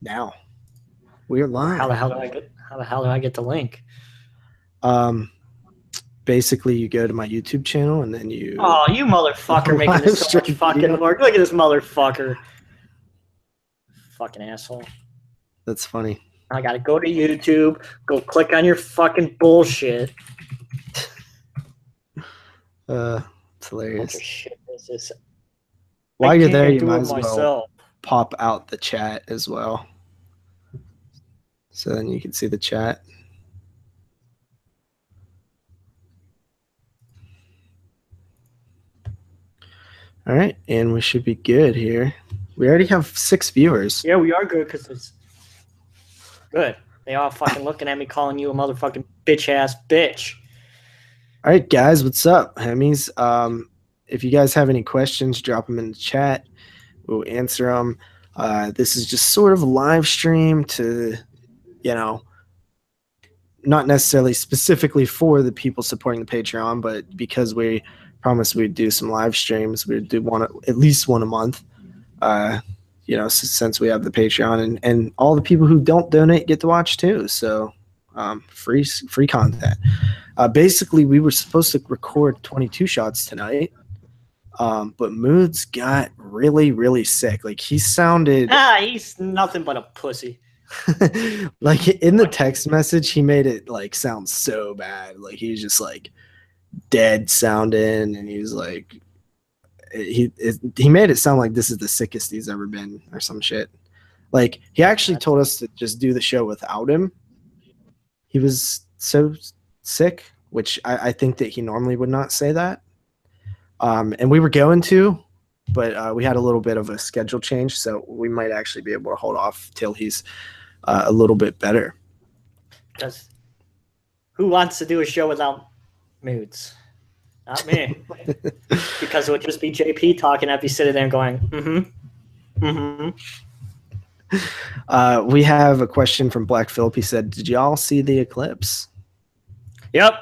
Now we're live. How the hell do I get the link? Basically, you go to my YouTube channel and then you. Oh, you motherfucker making this so much fucking work. Look at this motherfucker. Fucking asshole. That's funny. I gotta go to YouTube, go click on your fucking bullshit. It's hilarious. What shit is this? While you're there, you might as well pop out the chat as well. So then you can see the chat. All right, and we should be good here. We already have 6 viewers. Yeah, we are good because it's good. They all fucking looking at me calling you a motherfucking bitch-ass bitch. All right, guys, what's up, Hemis? If you guys have any questions, drop them in the chat. We'll answer them. This is just sort of a live stream to, you know, not necessarily specifically for the people supporting the Patreon, but because we promised we'd do some live streams, we'd do at least one a month. You know, since we have the Patreon, and all the people who don't donate get to watch too. So free content. Basically, we were supposed to record 22 shots tonight, but Moods got really, really sick. Like he sounded. He's nothing but a pussy. Like in the text message, he made it like sound so bad. Like he was just like dead sounding, and he was like, he made it sound like this is the sickest he's ever been, or some shit. Like he actually told us to just do the show without him. He was so sick, which I think that he normally would not say that. And we were going to, but we had a little bit of a schedule change, so we might actually be able to hold off till he's a little bit better. Because who wants to do a show without Moods? Not me. Because it would just be JP talking. I'd be sitting there going, We have a question from Black Phillip. He said, did y'all see the eclipse? Yep.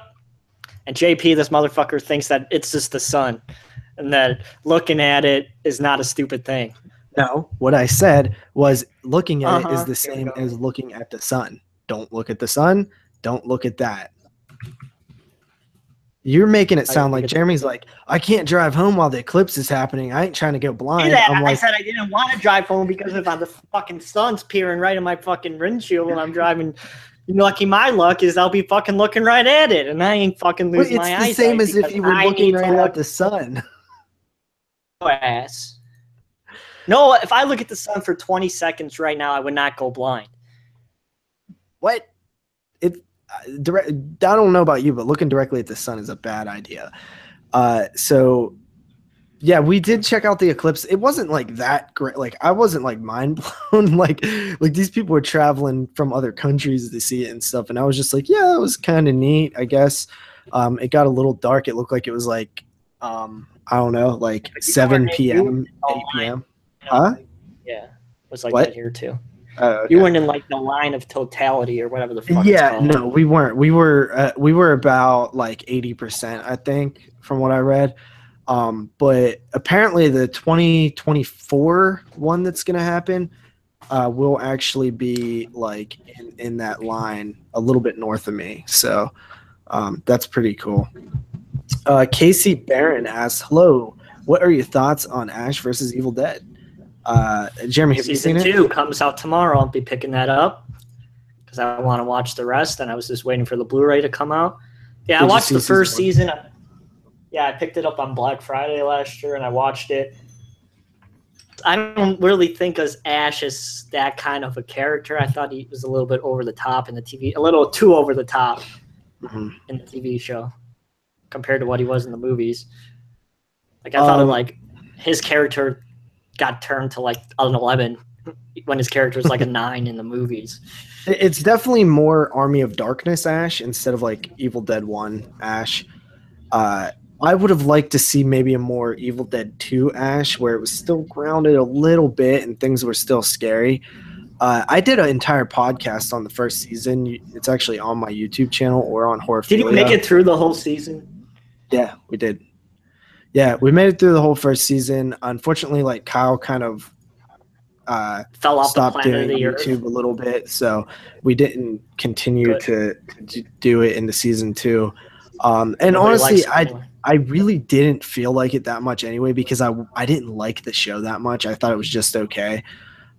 And JP, this motherfucker, thinks that it's just the sun and that looking at it is not a stupid thing. No, what I said was looking at it is the same as looking at the sun. Don't look at the sun. Don't look at that. You're making it sound like Jeremy's like, I can't drive home while the eclipse is happening. I ain't trying to go blind. I said I didn't want to drive home because if the fucking sun's peering right in my fucking windshield when I'm driving, lucky my luck is I'll be fucking looking right at it, and I ain't fucking losing my eyesight. It's the same as if you were looking right at the sun. Ass. No, if I look at the sun for 20 seconds right now, I would not go blind. What? I don't know about you, but looking directly at the sun is a bad idea. So yeah, we did check out the eclipse. It wasn't like that great. Like I wasn't like mind blown. like these people were traveling from other countries to see it and stuff, and I was just like, yeah, it was kind of neat, I guess. It got a little dark. It looked like it was like I don't know, like 7 p.m., 8 p.m. Huh? Yeah, it was like that here too. Okay. You weren't in like the line of totality or whatever the fuck. Yeah, no, we weren't. We were about like 80%, I think, from what I read. But apparently the 2024 one that's gonna happen will actually be like in that line a little bit north of me. So that's pretty cool. Casey Barron asks, hello, what are your thoughts on Ash versus Evil Dead? Jeremy, have you seen it? Season 2 comes out tomorrow. I'll be picking that up because I want to watch the rest, and I was just waiting for the Blu-ray to come out. Yeah, I watched the first season. Yeah, I picked it up on Black Friday last year, and I watched it. I don't really think of Ash as that kind of a character. I thought he was a little bit over the top in the TV, a little too over the top in the TV show compared to what he was in the movies. Like I thought of like his character got turned to like an 11 when his character was like a 9 in the movies. It's definitely more Army of Darkness Ash instead of like Evil Dead 1 Ash. I would have liked to see maybe a more Evil Dead 2 Ash where it was still grounded a little bit and things were still scary. I did an entire podcast on the first season. It's actually on my YouTube channel or on Horror. Did you make it through the whole season? Yeah, we did. Yeah, we made it through the whole first season. Unfortunately, like Kyle kind of fell off the stopped planet of doing the YouTube earth. a little bit, so we didn't continue to do it into season 2. And Nobody honestly, likes it anyway. I really didn't feel like it that much anyway, because I didn't like the show that much. I thought it was just okay.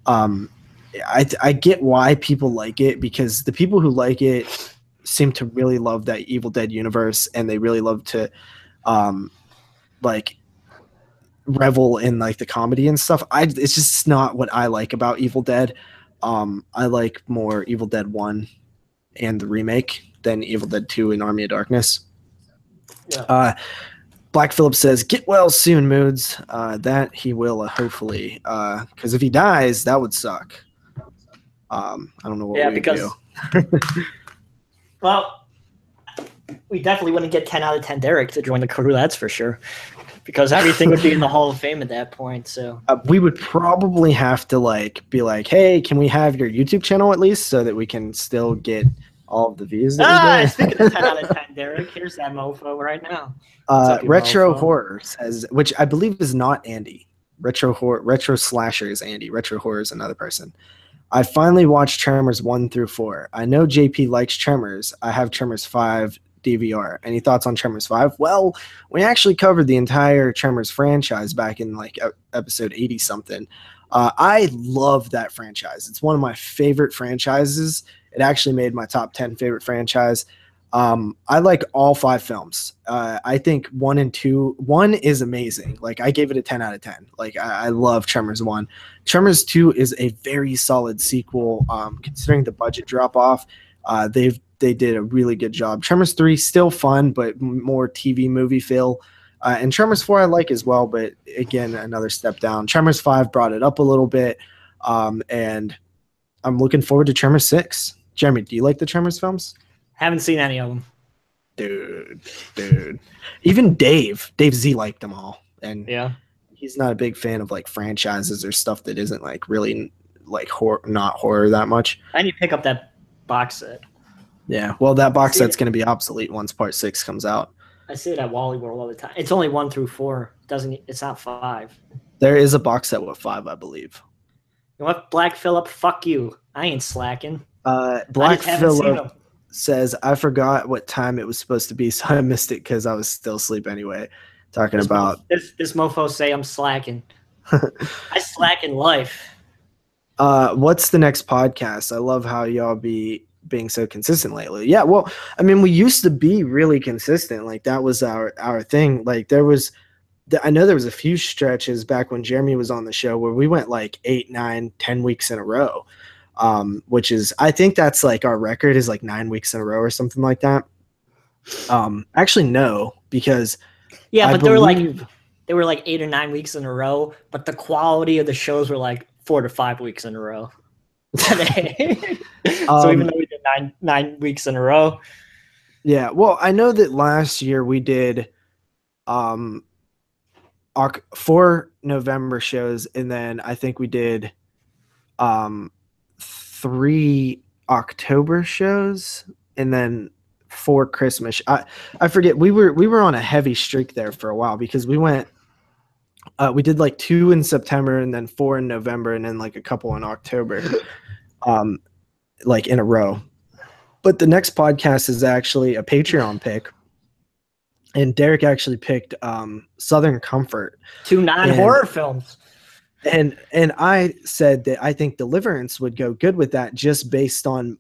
I get why people like it, because the people who like it seem to really love that Evil Dead universe, and they really love to like revel in like the comedy and stuff. It's just not what I like about Evil Dead. I like more Evil Dead 1 and the remake than Evil Dead 2 and Army of Darkness. Yeah. Black Phillip says, "Get well soon, Moods." That he will, hopefully. Because if he dies, that would suck. I don't know what we would do. Well, we definitely wouldn't get 10 out of 10 Derek to join the crew, that's for sure. Because everything would be in the Hall of Fame at that point. So we would probably have to be like, "Hey, can we have your YouTube channel at least so that we can still get all of the views that we get?" Speaking of 10 out of 10 Derek, here's that mofo right now. Retro Horror says, which I believe is not Andy. Retro Slasher is Andy. Retro Horror is another person. "I finally watched Tremors 1 through 4. I know JP likes Tremors. I have Tremors 5 DVR. Any thoughts on Tremors 5? Well, we actually covered the entire Tremors franchise back in episode 80 something. I love that franchise. It's one of my favorite franchises. It actually made my top 10 favorite franchise. I like all 5 films. I think 1 and 2. 1 is amazing. I gave it a 10 out of 10. I love Tremors 1. Tremors 2 is a very solid sequel. Considering the budget drop off, they did a really good job. Tremors 3 still fun, but more TV movie feel. And Tremors 4 I like as well, but again, another step down. Tremors 5 brought it up a little bit, and I'm looking forward to Tremors 6. Jeremy, do you like the Tremors films? Haven't seen any of them. Dude. Even Dave Z liked them all. And yeah, he's not a big fan of franchises or stuff that isn't really horror, not horror that much. I need to pick up that box set. Yeah, well, that box set's going to be obsolete once Part 6 comes out. I see it at Wally World all the time. It's only 1 through 4. It's not 5. There is a box set with 5, I believe. You know what, Black Phillip? Fuck you. I ain't slacking. Black Phillip says, "I forgot what time it was supposed to be, so I missed it because I was still asleep anyway." Talking about this mofo say I'm slacking. I slack in life. What's the next podcast? I love how y'all being so consistent lately. Yeah, well, I mean, we used to be really consistent. That was our thing. I know there was a few stretches back when Jeremy was on the show where we went 8, 9, 10 weeks in a row. Which is, I think that's our record is 9 weeks in a row or something like that. Actually, no, because but they were 8 or 9 weeks in a row, but the quality of the shows were 4 to 5 weeks in a row. So even though we did nine weeks in a row. Yeah, well, I know that last year we did 4 November shows, and then I think we did 3 October shows, and then 4 Christmas. I forget. We were on a heavy streak there for a while because we did 2 in September and then 4 in November and then a couple in October, in a row. But the next podcast is actually a Patreon pick, and Derek actually picked Southern Comfort, 2 non-horror films. And I said that I think Deliverance would go good with that, just based on,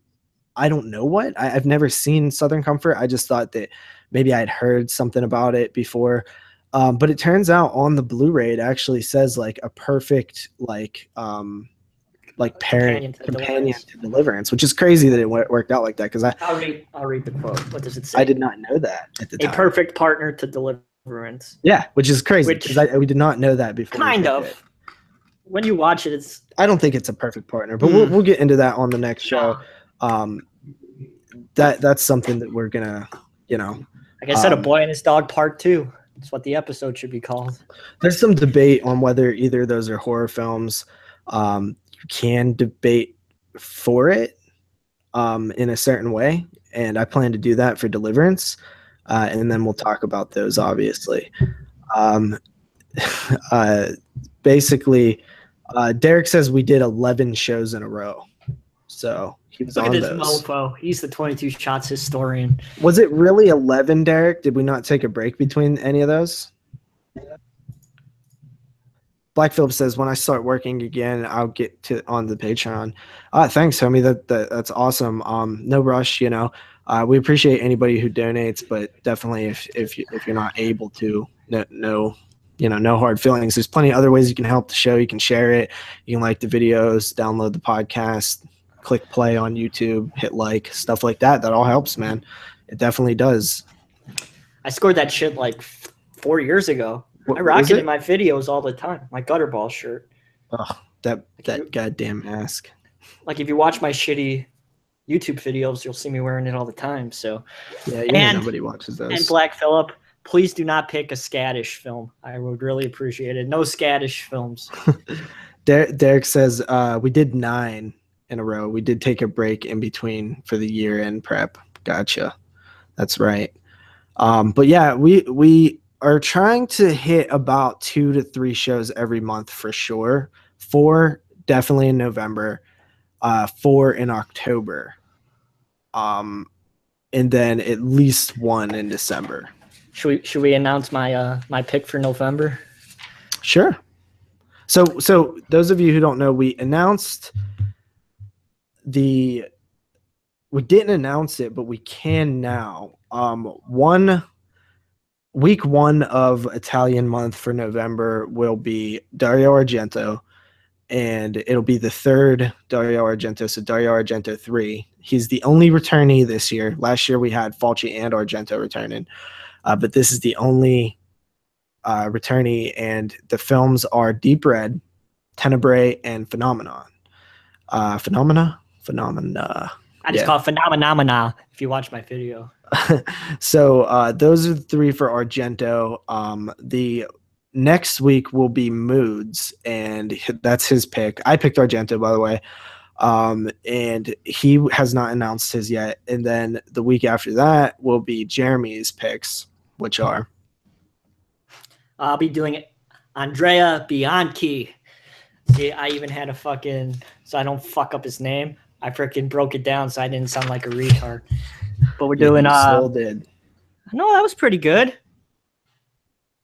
I don't know what. I've never seen Southern Comfort. I just thought that maybe I'd heard something about it before. But it turns out on the Blu-ray, it actually says a perfect companion to Deliverance, which is crazy that it worked out like that. Because I'll read the quote. What does it say? I did not know that at the time. A perfect partner to Deliverance. Yeah, which is crazy because we did not know that before. Kind of. When you watch it, I don't think it's a perfect partner, but we'll get into that on the next show. That's something that we're gonna, like I said, A Boy and His Dog Part 2. That's what the episode should be called. There's some debate on whether either of those are horror films. You can debate for it in a certain way, and I plan to do that for Deliverance, and then we'll talk about those, obviously. Basically, Derek says we did 11 shows in a row. So he was Look on at this those. mofo. He's the 22 shots historian. Was it really 11, Derek? Did we not take a break between any of those? Black Phillip says, when I start working again, I'll get to on the Patreon. Thanks, homie. That's awesome. No rush, you know. We appreciate anybody who donates, but definitely if you're not able to, no hard feelings. There's plenty of other ways you can help the show. You can share it. You can like the videos, download the podcast, click play on YouTube, hit like, stuff like that. That all helps, man. It definitely does. I scored that shit like 4 years ago. I rock it in my videos all the time. My Gutterball shirt. Oh, that goddamn mask. Like if you watch my shitty YouTube videos, you'll see me wearing it all the time. So yeah, nobody watches those. And Black Phillip, please do not pick a Scattish film. I would really appreciate it. No Scattish films. Derek says we did 9 in a row. We did take a break in between for the year-end prep. Gotcha. That's right. But yeah, we are trying to hit about 2 to 3 shows every month for sure. 4 definitely in November, 4 in October, and then at least 1 in December. Should we announce my pick for November? Sure. So those of you who don't know, we didn't announce it, but we can now. Week 1 of Italian month for November will be Dario Argento, and it'll be the 3rd Dario Argento, so Dario Argento 3. He's the only returnee this year. Last year we had Fulci and Argento returning, but this is the only returnee, and the films are Deep Red, Tenebrae, and Phenomenon. Phenomena. I just call it Phenomena if you watch my video. So those are the 3 for Argento. The next week will be Moods, and that's his pick. I picked Argento, by the way, and he has not announced his yet. And then the week after that will be Jeremy's picks, which are I'll be doing it. Andrea Bianchi. See, I even had a fucking, so I don't fuck up his name, I freaking broke it down so I didn't sound like a retard. But we're doing still did. No, that was pretty good.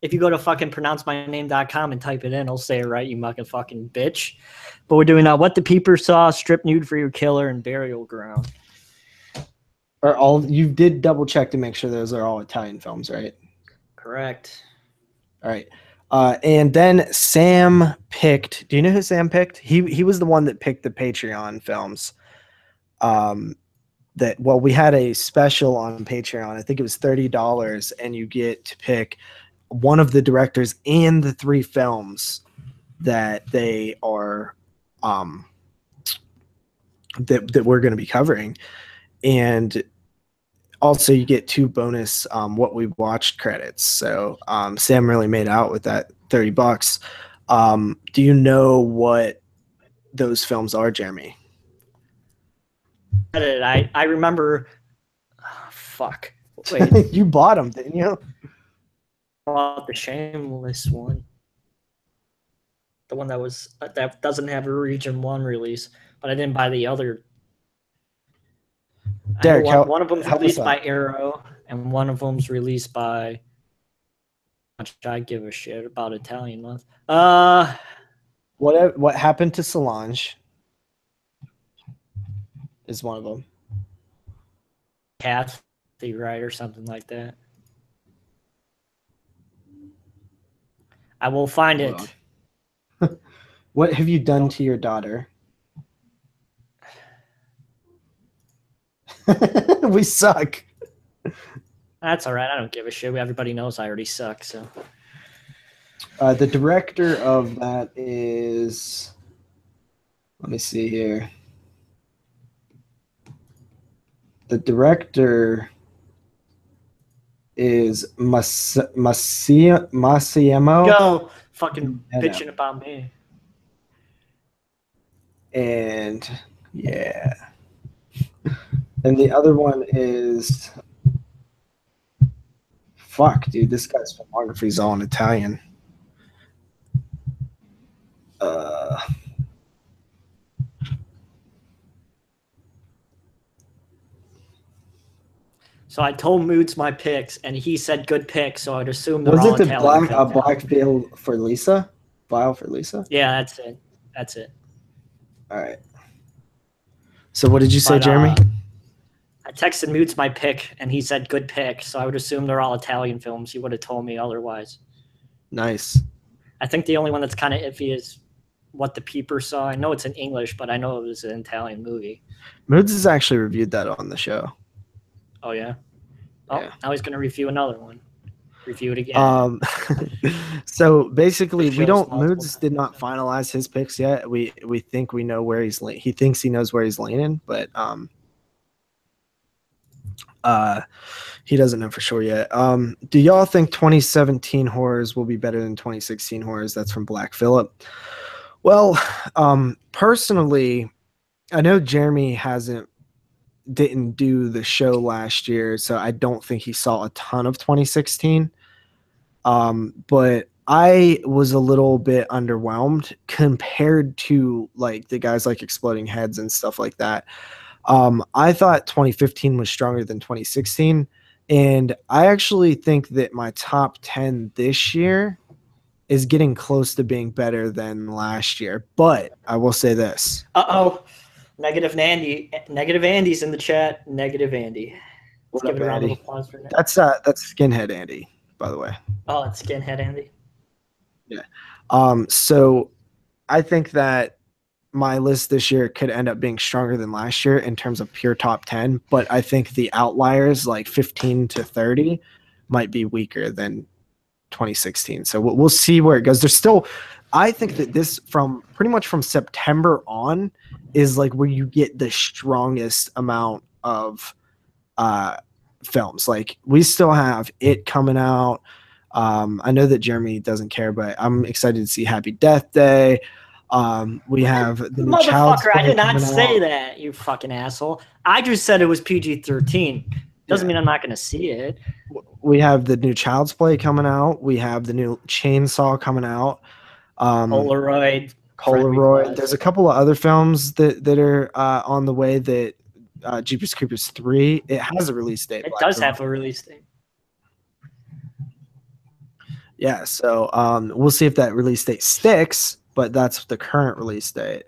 If you go to fucking pronouncemyname.com and type it in, I'll say it right, you fucking bitch. But we're doing What the Peeper Saw, Strip Nude for Your Killer, and Burial Ground. You did double check to make sure those are all Italian films, right? Correct. All right. And then Sam picked. Do you know who Sam picked? He was the one that picked the Patreon films. We had a special on Patreon. I think it was $30, and you get to pick one of the directors and the 3 films that they are that we're going to be covering, and also you get 2 bonus what we watched credits. So Sam really made out with that $30. Do you know what those films are, Jeremy? I remember. Oh, fuck. Wait. You bought them, didn't you? I bought the Shameless one. The one that doesn't have a Region 1 release, but I didn't buy the other. Derek, one of them's released by Arrow, and one of them's released by. I give a shit about Italian month. What Happened to Solange is one of them. Kathy, right, or something like that. I will find it. What have you done to your daughter? We suck. That's all right. I don't give a shit. Everybody knows I already suck. So the director of that is, let me see here. The director is Massimo. Yo, fucking bitching about me. And yeah. And the other one is, fuck, dude, this guy's filmography is all in Italian. So I told Moods my picks, and he said good picks. So I'd assume they're Was all it the Italian films. black vial for Lisa? Vial for Lisa? Yeah, that's it. That's it. All right. So what did you say, But, Jeremy? I texted Moods my pick, and he said good pick. So I would assume they're all Italian films. He would have told me otherwise. Nice. I think the only one that's kind of iffy is What the Peeper Saw. I know it's in English, but I know it was an Italian movie. Moods has actually reviewed that on the show. Oh, yeah? Oh, yeah. Now he's going to review another one. Review it again. So basically, Moods did not finalize his picks yet. We think we know where he's leaning. He thinks he knows where he's leaning, but he doesn't know for sure yet. Do y'all think 2017 horrors will be better than 2016 horrors? That's from Black Phillip. Well, personally, I know Jeremy didn't do the show last year, so I don't think he saw a ton of 2016. But I was a little bit underwhelmed compared to like the guys like Exploding Heads and stuff like that. I thought 2015 was stronger than 2016, and I actually think that my top 10 this year is getting close to being better than last year. But I will say this. Negative Andy's in the chat. Negative Andy. Let's give it a round of applause for that. That's Skinhead Andy, by the way. Oh, it's Skinhead Andy. Yeah. So I think that my list this year could end up being stronger than last year in terms of pure top 10, but I think the outliers like 15 to 30 might be weaker than 2016. So we'll see where it goes. There's still, I think that this from pretty much from September on is like where you get the strongest amount of films. Like we still have It coming out. I know that Jeremy doesn't care, but I'm excited to see Happy Death Day. We have the new Child's Play. I did not say that, you fucking asshole. I just said it was PG-13. Doesn't mean I'm not going to see it. We have the new Child's Play coming out. We have the new Chainsaw coming out. Polaroid. There's a couple of other films that are on the way. That Jeepers Creepers 3. It has a release date. It does have a release date. Yeah, so we'll see if that release date sticks. But that's the current release date.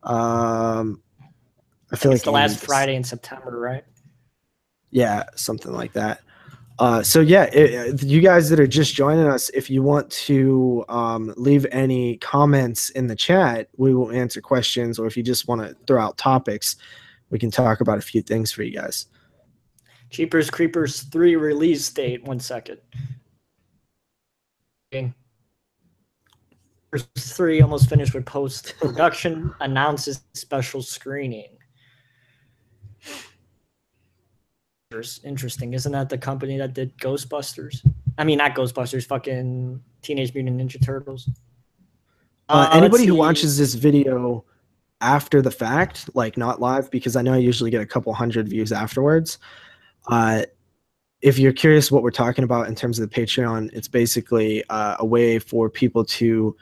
I feel like it's the last Friday in September, right? Yeah, something like that. So yeah, you guys that are just joining us, if you want to leave any comments in the chat, we will answer questions. Or if you just want to throw out topics, we can talk about a few things for you guys. Jeepers Creepers 3 release date. 1 second. 3 almost finished with post-production, announces special screening. Interesting. Isn't that the company that did Ghostbusters? I mean, not Ghostbusters, fucking Teenage Mutant Ninja Turtles. Anybody who watches this video after the fact, like not live, because I know I usually get a couple hundred views afterwards. If you're curious what we're talking about in terms of the Patreon, it's basically a way for people to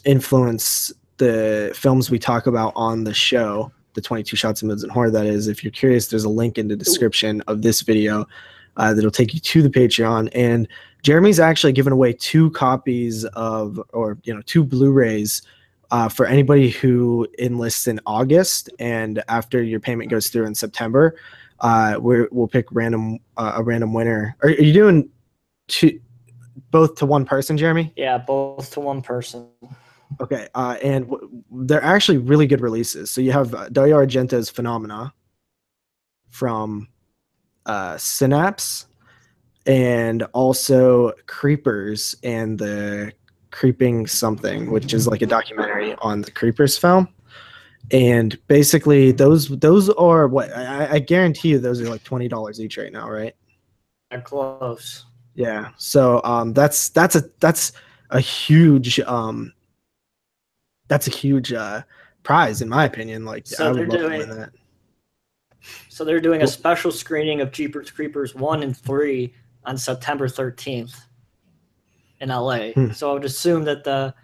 influence the films we talk about on the show, the 22 Shots of Moods and Horror. That is, if you're curious, there's a link in the description of this video that'll take you to the Patreon. And Jeremy's actually given away 2 copies of, or 2 Blu-rays for anybody who enlists in August, and after your payment goes through in September, we'll pick a random winner. Are you doing both to one person, Jeremy? Yeah, both to one person. Okay, and they're actually really good releases. So you have Dario Argento's Phenomena from Synapse, and also Creepers and the Creeping Something, which is like a documentary on the Creepers film. And basically, those are what I guarantee you, those are like $20 each right now, right? They're close. Yeah. So that's a huge prize in my opinion. Like, so I would love to win that. So they're doing a special screening of Jeepers Creepers 1 and 3 on September 13th in LA. So I would assume that the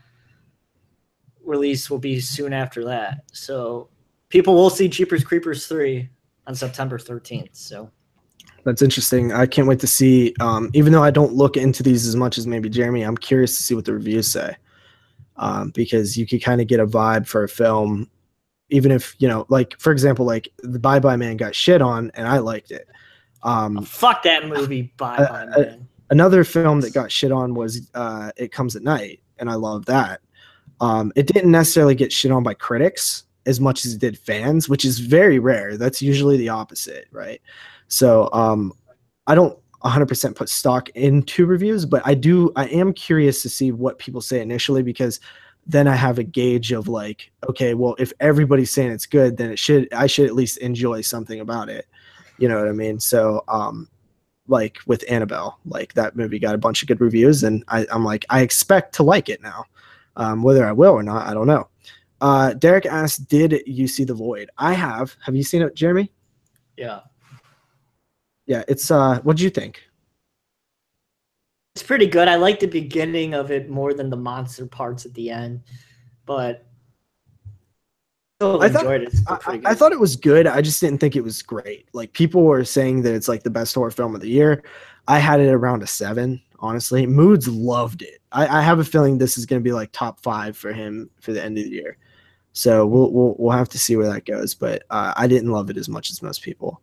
release will be soon after that. So people will see Jeepers Creepers 3 on September 13th. So that's interesting. I can't wait to see. Even though I don't look into these as much as maybe Jeremy, I'm curious to see what the reviews say, because you could kind of get a vibe for a film, even if, you know, like for example, like the Bye Bye Man got shit on, and I liked it. Fuck that movie, Bye Bye Man. Another film that got shit on was It Comes at Night, and I love that. It didn't necessarily get shit on by critics as much as it did fans, which is very rare. That's usually the opposite, right? So I don't 100% put stock into reviews, but I am curious to see what people say initially, because then I have a gauge of like, okay, well, if everybody's saying it's good, then I should at least enjoy something about it. You know what I mean? So like with Annabelle, like that movie got a bunch of good reviews, and I'm like, I expect to like it now. Whether I will or not, I don't know. Derek asked, did you see The Void? I have. Have you seen it, Jeremy? Yeah. Yeah, it's what'd you think? It's pretty good. I like the beginning of it more than the monster parts at the end, but I enjoyed it. I thought it was good. I just didn't think it was great. Like, people were saying that it's like the best horror film of the year. I had it around a 7, honestly. Moods loved it. I have a feeling this is going to be like top 5 for him for the end of the year. So we'll have to see where that goes. But I didn't love it as much as most people.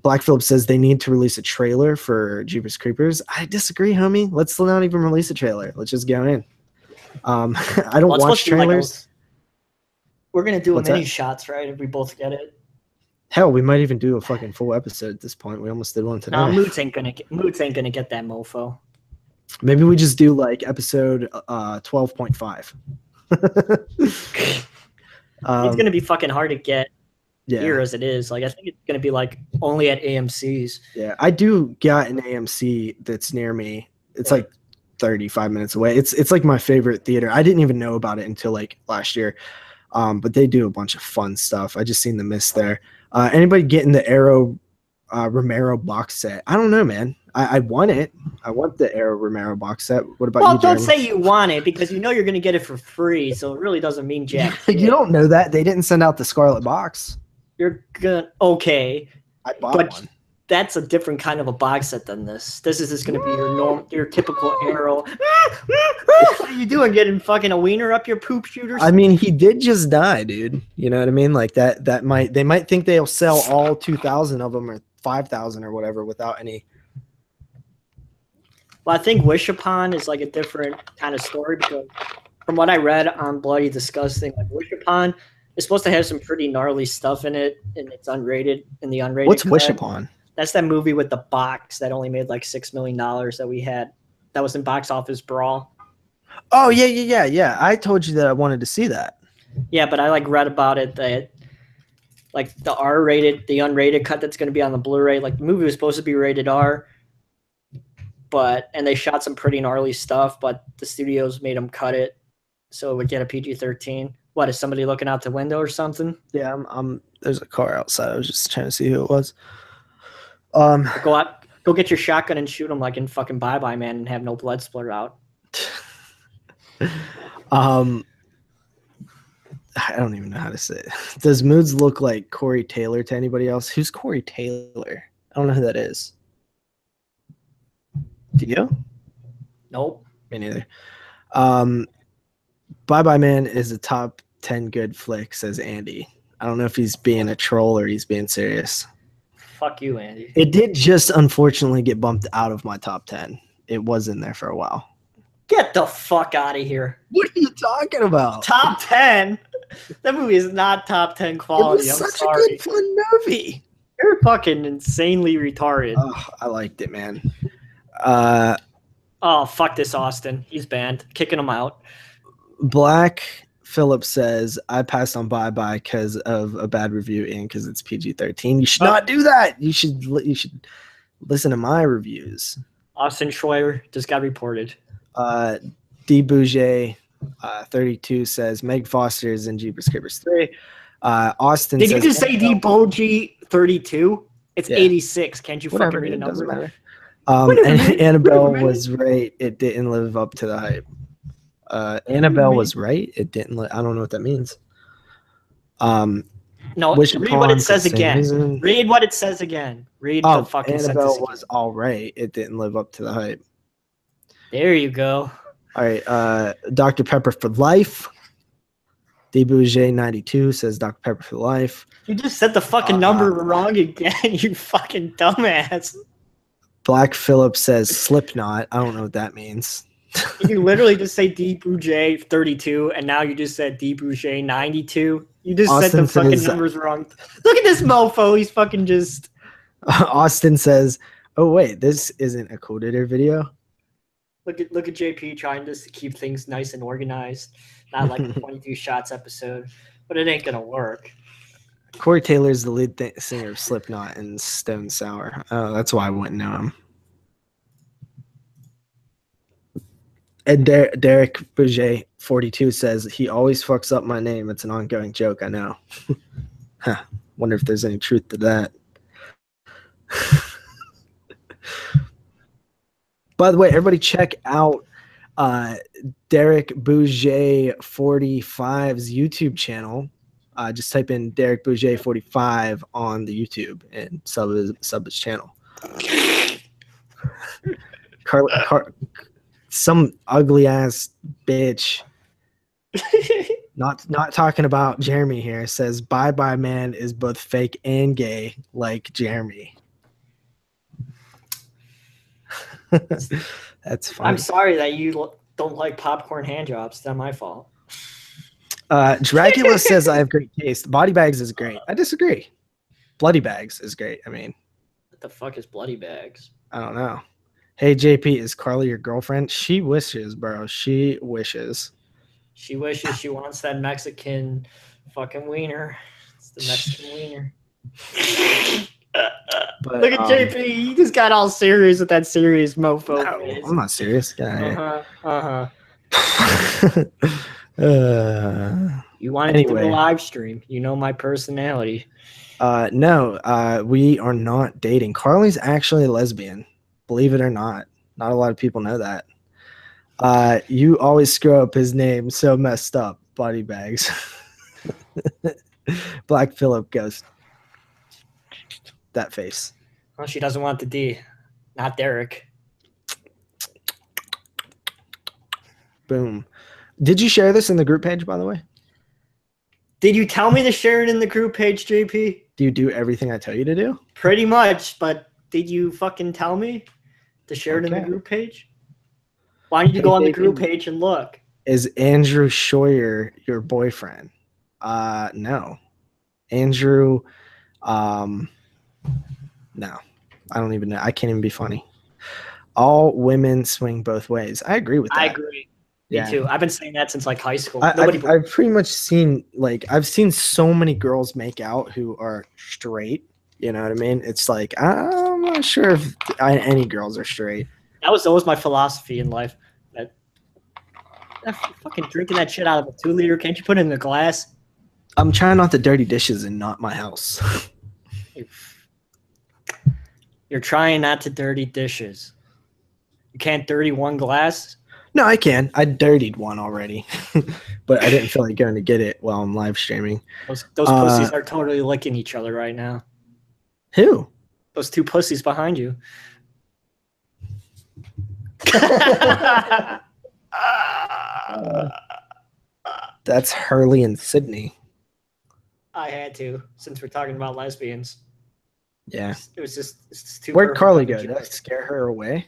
Black Phillip says they need to release a trailer for Jeepers Creepers. I disagree, homie. Let's not even release a trailer. Let's just go in. I don't watch trailers. We're going to do a mini shots, right? If we both get it. Hell, we might even do a fucking full episode at this point. We almost did one today. No, Moods ain't gonna get that mofo. Maybe we just do like episode 12.5. It's gonna be fucking hard to get here as it is. Like, I think it's gonna be like only at AMC's. Yeah, I do got an AMC that's near me. It's like 35 minutes away. It's like my favorite theater. I didn't even know about it until like last year. But they do a bunch of fun stuff. I just seen the miss there. Anybody getting the Arrow Romero box set? I don't know, man. I want it. I want the Arrow Romero box set. What about you, Jeremy? Don't say you want it, because you know you're going to get it for free, so it really doesn't mean jack. You don't know that. They didn't send out the Scarlet box. You're gonna okay. I bought one. That's a different kind of a box set than this. This is just going to be your typical Arrow. What are you doing? Getting fucking a wiener up your poop shooter? I mean, he did just die, dude. You know what I mean? Like that they might think they'll sell all 2,000 of them or 5,000 or whatever without any. Well, I think Wish Upon is like a different kind of story, because from what I read on Bloody Disgusting, like Wish Upon is supposed to have some pretty gnarly stuff in it, and it's unrated in the unrated. What's Wish Upon? That's that movie with the box that only made like $6 million that we had. That was in Box Office Brawl. Oh, yeah. I told you that I wanted to see that. Yeah, but I like read about it that like the R-rated, the unrated cut that's going to be on the Blu-ray. Like, the movie was supposed to be rated R, and they shot some pretty gnarly stuff, but the studios made them cut it so it would get a PG-13. What, is somebody looking out the window or something? Yeah, there's a car outside. I was just trying to see who it was. Go get your shotgun and shoot him like in fucking Bye Bye Man and have no blood splatter out. I don't even know how to say it. Does Moods look like Corey Taylor to anybody else? Who's Corey Taylor? I don't know who that is. Do you? Nope. Me neither. Bye Bye Man is a top 10 good flick, says Andy. I don't know if he's being a troll or he's being serious. Fuck you, Andy. It did just unfortunately get bumped out of my top 10. It was in there for a while. Get the fuck out of here. What are you talking about? Top 10? That movie is not top 10 quality. It was such a good fun movie. You're fucking insanely retarded. Oh, I liked it, man. Oh, fuck this Austin. He's banned. Kicking him out. Black Phillip says, I passed on Bye Bye because of a bad review and because it's PG-13. You should not do that. You should listen to my reviews. Austin Schroyer just got reported. D. Bouget 32 says, Meg Foster is in Jeepers Creepers 3. Austin Did says, you just say D. Bouget 32? It's 86. Can't you fucking read a number? Doesn't matter. And Annabelle was right. It didn't live up to the hype. Annabelle was right. It didn't. I don't know what that means. No, Wish read what it upon for the says same again. reason. Read what it says again. Read the fucking Annabelle sentence was again. all right. It didn't live up to the hype. There you go. All right. Dr. Pepper for life. DoubleshotJ92 says Dr. Pepper for life. You just said the fucking number wrong again, you fucking dumbass. Black Phillip says Slipknot. I don't know what that means. You literally just say DoubleshotJ 32, and now you just said DoubleshotJ 92. You just said the fucking numbers wrong. Look at this mofo. He's fucking just. Austin says, "Oh wait, this isn't a Cold Editor video." Look at JP trying to keep things nice and organized, not like a 22 shots episode, but it ain't gonna work. Corey Taylor's the lead singer of Slipknot and Stone Sour. Oh, that's why I wouldn't know him. And Derek Bouget 42 says he always fucks up my name. It's an ongoing joke. I know. Huh. Wonder if there's any truth to that. By the way, everybody check out Derek Bouget 45's YouTube channel. Just type in Derek Bouget 45 on the YouTube and sub his channel. Some ugly ass bitch. Not talking about Jeremy here. Says Bye Bye Man is both fake and gay, like Jeremy. That's funny. I'm sorry that you don't like popcorn hand jobs. It's not my fault. Dracula says I have great taste. Body bags is great. I disagree. Bloody bags is great. I mean, what the fuck is bloody bags? I don't know. Hey JP, is Carly your girlfriend? She wishes, bro. She wishes. She wishes. She wants that Mexican fucking wiener. It's the Mexican wiener. But, look at JP. He just got all serious with that serious mofo. No, I'm not serious. You wanted to do a live stream. You know my personality. No, we are not dating. Carly's actually a lesbian. Believe it or not. Not a lot of people know that. You always screw up his name. So messed up. Body bags. Black Phillip goes. That face. Well, she doesn't want the D. Not Derek. Boom. Did you share this in the group page, by the way? Did you tell me to share it in the group page, JP? Do you do everything I tell you to do? Pretty much, but did you fucking tell me to share it in the group page? Why don't you go on the group page and look? Is Andrew Scheuer your boyfriend? No. Andrew, no. I don't even know. I can't even be funny. All women swing both ways. I agree with that. I agree. Me too. I've been saying that since like high school. I've pretty much seen I've seen so many girls make out who are straight. You know what I mean? It's like I'm not sure if any girls are straight. That was always my philosophy in life. That fucking drinking that shit out of a 2-liter. Can't you put it in a glass? I'm trying not to dirty dishes and not my house. You're trying not to dirty dishes. You can't dirty one glass? No, I can. I dirtied one already, but I didn't feel like going to get it while I'm live streaming. Those pussies are totally licking each other right now. Who? Those two pussies behind you. That's Hurley and Sydney. I had to, since we're talking about lesbians. Yeah. It was just too. Where'd Carly go? Did I scare her away?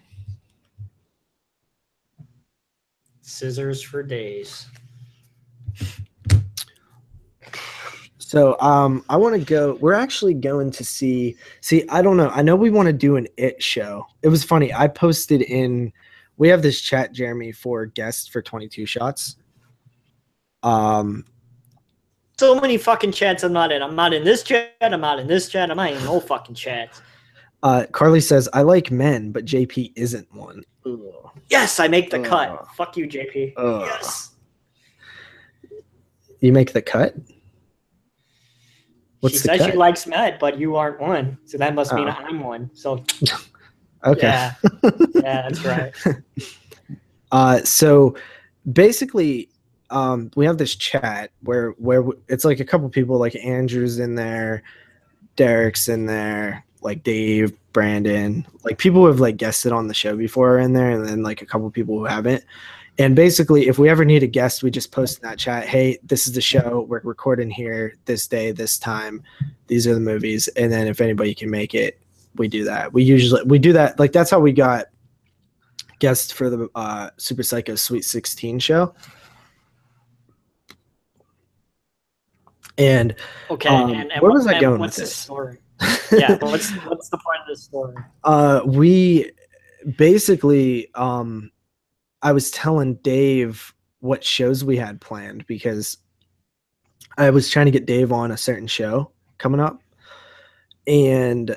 Scissors for days. So I want to go. We're actually going to see. I don't know. I know we want to do an It show. It was funny. I posted in. We have this chat, Jeremy, for guests for 22 shots. So many fucking chats I'm not in. I'm not in this chat. I'm not in this chat. I'm not in no fucking chats. Carly says, I like men, but JP isn't one. Ugh. Yes, I make the cut. Fuck you, JP. Yes. You make the cut? She says she likes men, but you aren't one. So that must mean I'm one. So okay. Yeah, that's right. So basically, we have this chat where it's like a couple people, like Andrew's in there, Derek's in there, like Dave, Brandon, like people who have like guested on the show before are in there, and then like a couple people who haven't. And basically, if we ever need a guest, we just post in that chat, hey, this is the show. We're recording here this day, this time. These are the movies. And then if anybody can make it, we do that. We do that. Like, that's how we got guests for the Super Psycho Sweet 16 show. And okay, and where was I going with this? The story? Yeah, what's the point of this story? We basically I was telling Dave what shows we had planned because I was trying to get Dave on a certain show coming up. And,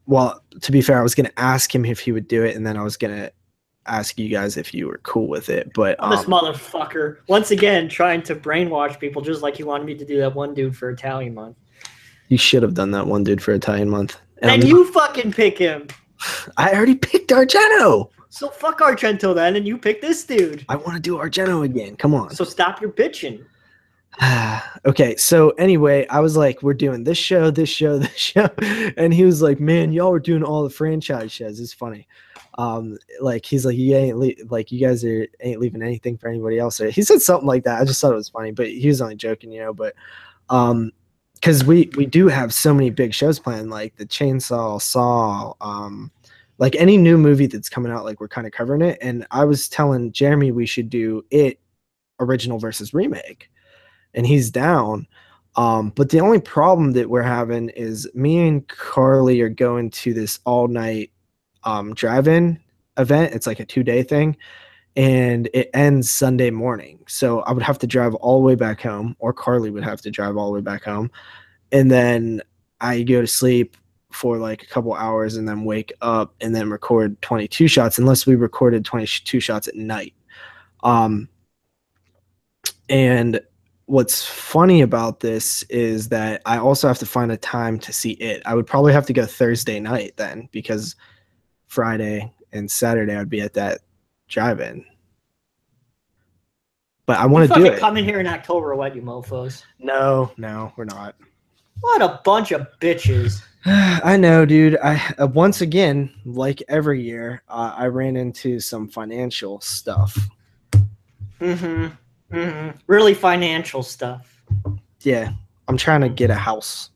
well, to be fair, I was going to ask him if he would do it, and then I was going to ask you guys if you were cool with it. But this motherfucker, once again, trying to brainwash people just like he wanted me to do that one dude for Italian month. You should have done that one dude for Italian month. And you fucking pick him. I already picked Argento. So fuck Argento then, and you pick this dude. I want to do Argento again. Come on. So stop your bitching. Okay, so anyway, I was like, we're doing this show, and he was like, man, y'all are doing all the franchise shows. It's funny. Like he's like, you guys ain't leaving anything for anybody else. He said something like that. I just thought it was funny, but he was only joking, you know. But because we do have so many big shows planned, like the Chainsaw, Saw, like any new movie that's coming out, like we're kind of covering it. And I was telling Jeremy we should do it original versus remake, and he's down. But the only problem that we're having is me and Carly are going to this all night drive-in event. It's like a 2-day thing, and it ends Sunday morning. So I would have to drive all the way back home, or Carly would have to drive all the way back home. And then I go to sleep for like a couple hours and then wake up and then record 22 shots, unless we recorded 22 shots at night. And what's funny about this is that I also have to find a time to see it. I would probably have to go Thursday night then, because Friday and Saturday I'd be at that drive-in. But I want to do it. Come in here in October, what, you mofos? No, we're not. What a bunch of bitches. I know, dude. I once again, like every year, I ran into some financial stuff. Really financial stuff. Yeah, I'm trying to get a house.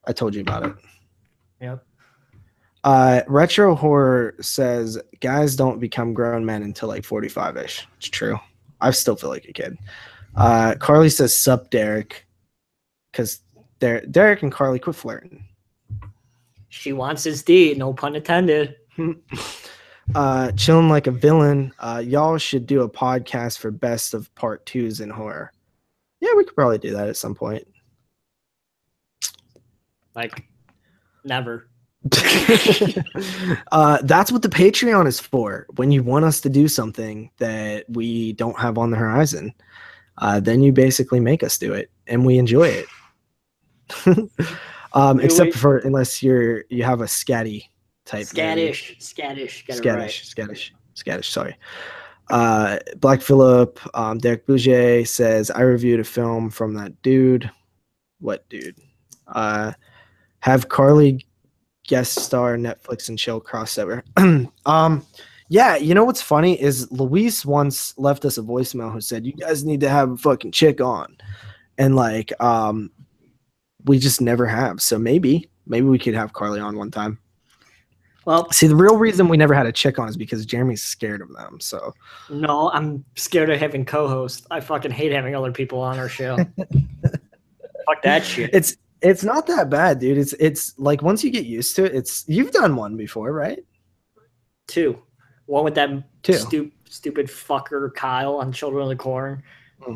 I told you about it. Yep. Retro Horror says guys don't become grown men until like 45-ish. It's true. I still feel like a kid. Carly says sup, Derek, because Derek and Carly quit flirting. She wants his D, no pun intended. Chilling like a villain. Y'all should do a podcast for best of part 2s in horror. Yeah, we could probably do that at some point. Like, never. That's what the Patreon is for. When you want us to do something that we don't have on the horizon, then you basically make us do it, and we enjoy it. Except for unless you have a scatty type. Scattish. Sorry. Black Phillip, Derek Bouget says, I reviewed a film from that dude. What dude? Have Carly guest star Netflix and chill crossover. Yeah, you know what's funny is Luis once left us a voicemail who said, you guys need to have a fucking chick on. And like, we just never have. So maybe we could have Carly on one time. Well, see, the real reason we never had a chick on is because Jeremy's scared of them. So no, I'm scared of having co-hosts. I fucking hate having other people on our show. Fuck that shit. It's not that bad, dude. It's like once you get used to it, you've done one before, right? 2. One with that stupid fucker Kyle on Children of the Corn,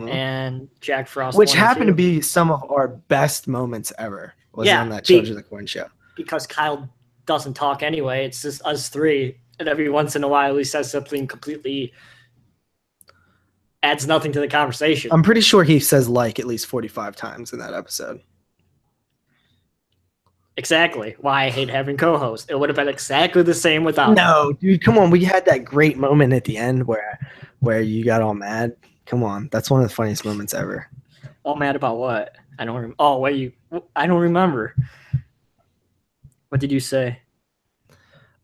and Jack Frost, which happened to be some of our best moments ever. Was on that Children of the Corn show, because Kyle doesn't talk anyway. It's just us 3, and every once in a while he says something completely adds nothing to the conversation. I'm pretty sure he says like at least 45 times in that episode. Exactly why I hate having co-hosts. It would have been exactly the same without. No, dude, come on. We had that great moment at the end where where you got all mad? Come on, that's one of the funniest moments ever. All mad about what? I don't. I don't remember. What did you say?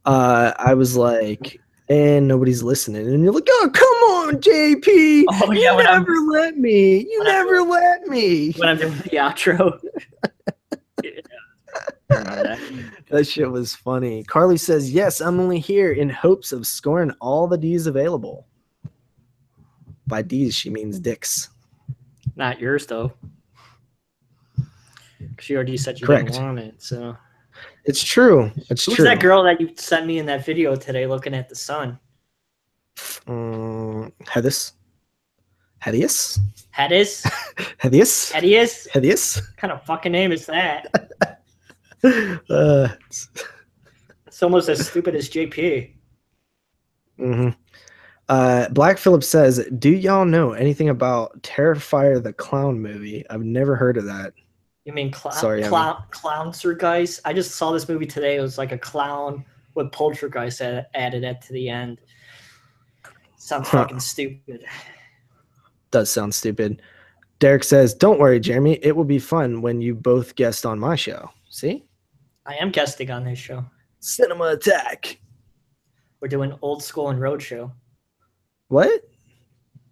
I was like, and nobody's listening, and you're like, oh, come on, JP, Oh yeah, you never let me. You never let me. When I'm doing the outro. That shit was funny. Carly says, yes, I'm only here in hopes of scoring all the D's available. By D's, she means dicks. Not yours, though. She already said you Correct. didn't want it, so. It's true. It's Who's true. that girl that you sent me in that video today looking at the sun? Hedis? Hedis? Hedis? Hedis? Hedis? What kind of fucking name is that? It's almost as stupid as JP. Black Phillip says, do y'all know anything about Terrifier the Clown movie? I've never heard of that. You mean Clownstergeist? I just saw this movie today. It was like a clown with Poltergeist added at to the end. Sounds fucking stupid. Does sound stupid. Derek says, don't worry, Jeremy. It will be fun when you both guest on my show. See? I am guesting on this show. Cinema Attack. We're doing Old School and Road Show. What?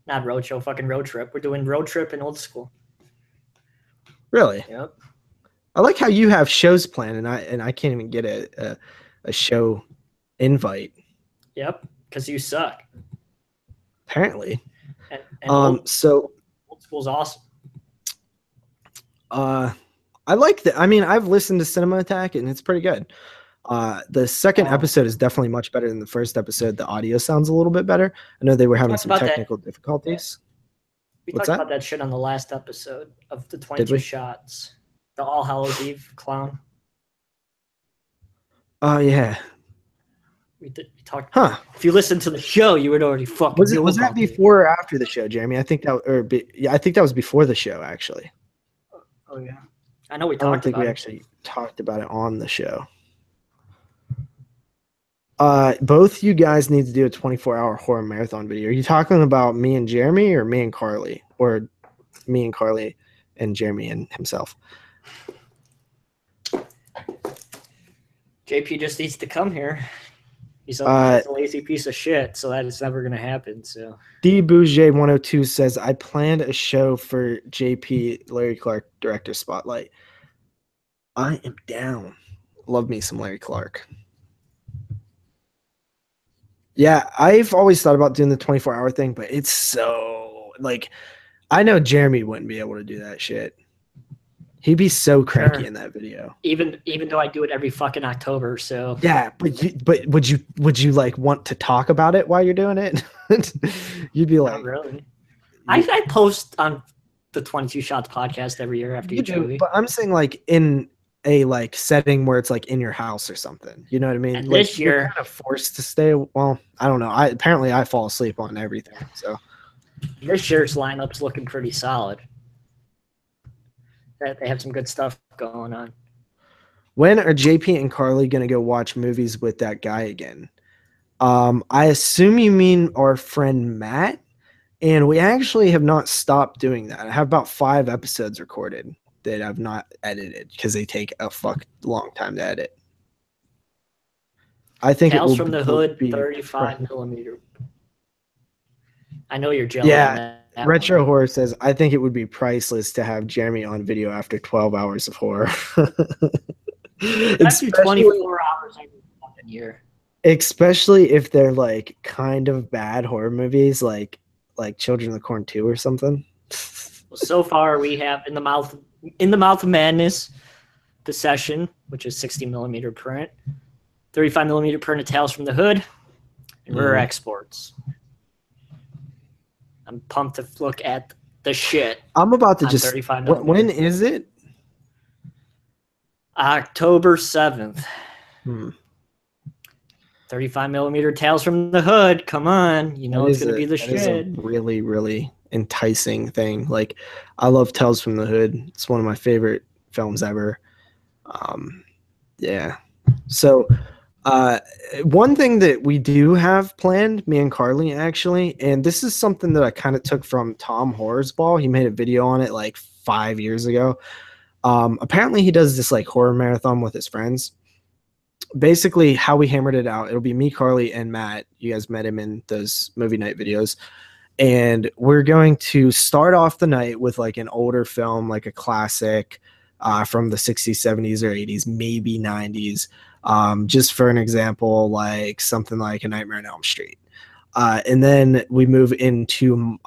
Not Road Show, fucking Road Trip. We're doing Road Trip and Old School. Really? Yep. I like how you have shows planned and I can't even get a show invite. Yep, because you suck. Apparently. And Old School's awesome. I like that. I mean, I've listened to Cinema Attack and it's pretty good. The second episode is definitely much better than the first episode. The audio sounds a little bit better. I know they were having some technical difficulties. We talked about that shit on the last episode of the 22 shots. The All Hallows Eve clown. Oh, yeah. We talked. Huh. If you listened to the show, you would already fucking. Was that before or after the show, Jeremy? I think I think that was before the show, actually. Oh yeah. I know we talked about it. I don't think we actually talked about it on the show. Both you guys need to do a 24-hour horror marathon video. Are you talking about me and Jeremy or me and Carly? Or me and Carly and Jeremy and himself? JP just needs to come here. He's a lazy piece of shit, so that is never going to happen. So DBouget102 says, I planned a show for JP Larry Clark Director Spotlight. I am down. Love me some Larry Clark. Yeah, I've always thought about doing the 24-hour thing, but it's so, like, I know Jeremy wouldn't be able to do that shit. He'd be so cranky in that video. Even though I do it every fucking October, so. Yeah, but would you like want to talk about it while you're doing it? You'd be like, not really. I post on the 22 Shots podcast every year after each movie. But I'm saying like in a like setting where it's like in your house or something. You know what I mean? And like, this year, you're kind of forced to stay. Well, I don't know. Apparently I fall asleep on everything. So this year's lineup's looking pretty solid. They have some good stuff going on. When are JP and Carly going to go watch movies with that guy again? I assume you mean our friend Matt, and we actually have not stopped doing that. I have about 5 episodes recorded that I've not edited because they take a long time to edit. I think Tales from the Hood, 35 millimeter. I know you're jealous. Yeah. Retro Horror says, I think it would be priceless to have Jeremy on video after 12 hours of horror. That's 24 hours every fucking year. Especially if they're like kind of bad horror movies, like Children of the Corn 2 or something. Well, so far we have In the Mouth of Madness, The Session, which is 60 millimeter print, 35 millimeter print of Tales from the Hood, and Rare Exports. I'm pumped to look at the shit. I'm about to just. When is it? October 7th. 35 millimeter Tales from the Hood. Come on. You know it's going to be the shit. That is a really, really enticing thing. Like, I love Tales from the Hood. It's one of my favorite films ever. Yeah. So, One thing that we do have planned, me and Carly actually, and this is something that I kind of took from Tom Horsball. He made a video on it like 5 years ago. Apparently he does this like horror marathon with his friends. Basically how we hammered it out, it'll be me, Carly, and Matt. You guys met him in those movie night videos. And we're going to start off the night with like an older film, like a classic from the 60s, 70s, or 80s, maybe 90s. Just for an example, like something like A Nightmare on Elm Street. And then we move into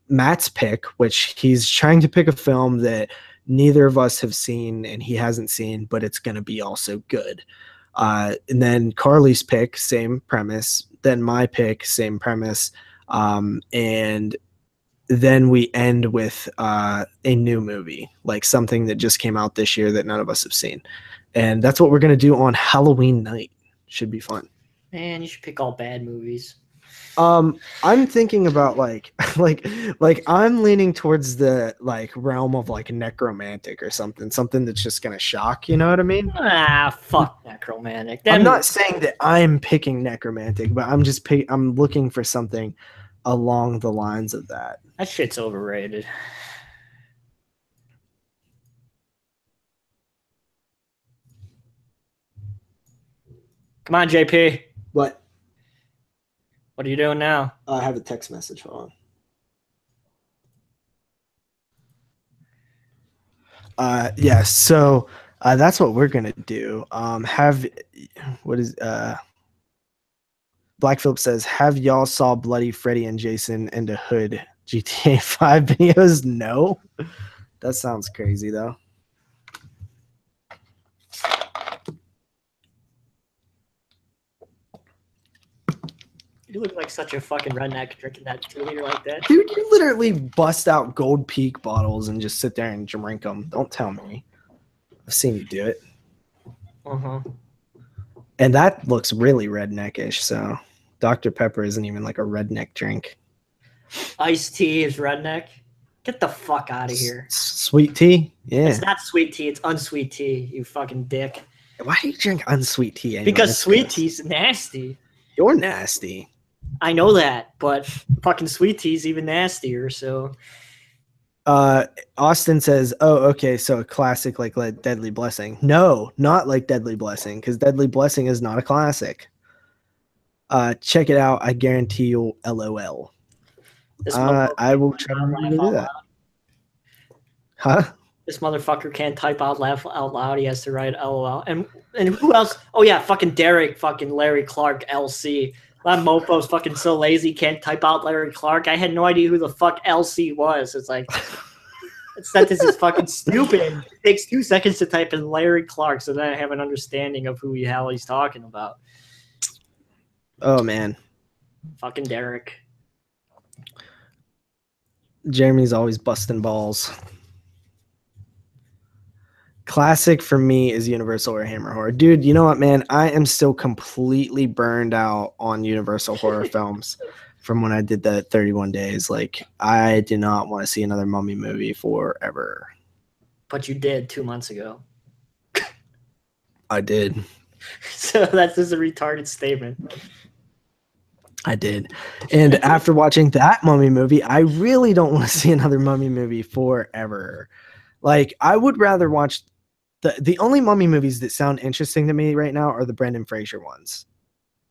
Matt's pick, which he's trying to pick a film that neither of us have seen and he hasn't seen, but it's going to be also good. And then Carly's pick, same premise. Then my pick, same premise. And then we end with a new movie, like something that just came out this year that none of us have seen. And that's what we're going to do on Halloween night. Should be fun. Man, you should pick all bad movies. I'm thinking about like I'm leaning towards the like realm of like necromantic or something that's just gonna shock. You know what I mean? Fuck necromantic. I'm not saying that I'm picking necromantic, but I'm looking for something along the lines of that. That shit's overrated. Come on, JP. What? What are you doing now? I have a text message. Hold on. Yeah, so that's what we're gonna do. Black Phillip says, have y'all saw Bloody Freddy and Jason and the Hood GTA 5 videos? No. That sounds crazy though. You look like such a fucking redneck drinking that 2-liter like that. Dude, you literally bust out Gold Peak bottles and just sit there and drink them. Don't tell me. I've seen you do it. Uh-huh. And that looks really redneckish, so Dr. Pepper isn't even like a redneck drink. Iced tea is redneck? Get the fuck out of here. Sweet tea? Yeah. It's not sweet tea, it's unsweet tea, you fucking dick. Why do you drink unsweet tea anyway? Because sweet tea's nasty. You're nasty. I know that, but fucking sweet tea's even nastier, so. Austin says, oh, okay, so a classic like Deadly Blessing. No, not like Deadly Blessing, because Deadly Blessing is not a classic. Check it out. I guarantee you'll LOL. I will try to do that. Huh? This motherfucker can't type out laugh out loud. He has to write LOL. And who else? Oh, yeah, fucking Derek, fucking Larry Clark, LC. That mofo's fucking so lazy, can't type out Larry Clark. I had no idea who the fuck LC was. It's like, that sentence is fucking stupid. It takes 2 seconds to type in Larry Clark, so then I have an understanding of who the hell he's talking about. Oh, man. Fucking Derek. Jeremy's always busting balls. Classic for me is Universal or Hammer Horror. Dude, you know what, man? I am still completely burned out on Universal horror films from when I did the 31 days. Like, I do not want to see another Mummy movie forever. But you did 2 months ago. I did. So that's just a retarded statement. I did. And after watching that Mummy movie, I really don't want to see another Mummy movie forever. Like, I would rather watch the only Mummy movies that sound interesting to me right now are the Brendan Fraser ones.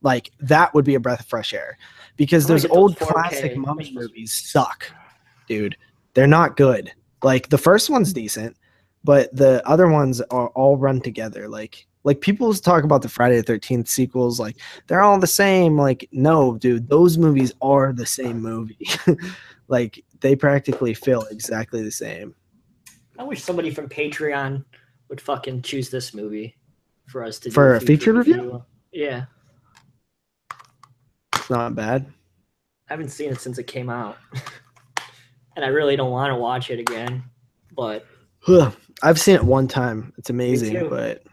Like, that would be a breath of fresh air, because those old classic Mummy movies suck, dude. They're not good. Like, the first one's decent, but the other ones are all run together. Like people talk about the Friday the 13th sequels, like they're all the same. Like, no, dude, those movies are the same movie. Like, they practically feel exactly the same. I wish somebody from Patreon would fucking choose this movie for us to do for a feature review. Yeah, it's not bad. I haven't seen it since it came out, and I really don't want to watch it again. But I've seen it one time. It's amazing, but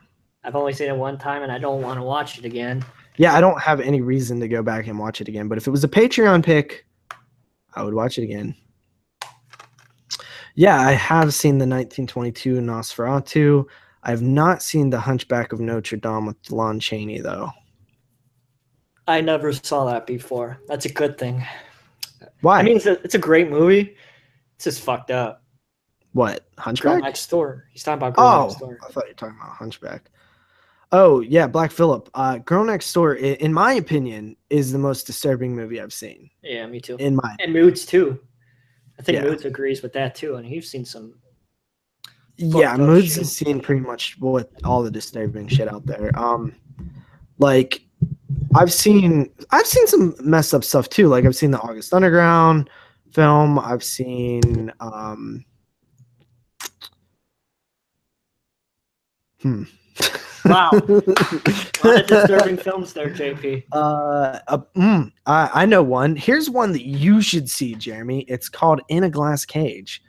I've only seen it one time, and I don't want to watch it again. Yeah, I don't have any reason to go back and watch it again. But if it was a Patreon pick, I would watch it again. Yeah, I have seen the 1922 Nosferatu. I've not seen The Hunchback of Notre Dame with Lon Chaney, though. I never saw that before. That's a good thing. Why? I mean, it's a great movie. It's just fucked up. What? Hunchback? Girl Next Door. He's talking about Girl Next Door. I thought you were talking about Hunchback. Oh, yeah, Black Phillip. Girl Next Door, in my opinion, is the most disturbing movie I've seen. Yeah, me too. And Moods, too. I think Moods agrees with that, too. And you've seen some... Yeah, Moods has seen pretty much what all the disturbing shit out there. Like, I've seen some messed up stuff, too. Like, I've seen the August Underground film. I've seen... Wow. A lot of disturbing films there, JP. I know one. Here's one that you should see, Jeremy. It's called In a Glass Cage.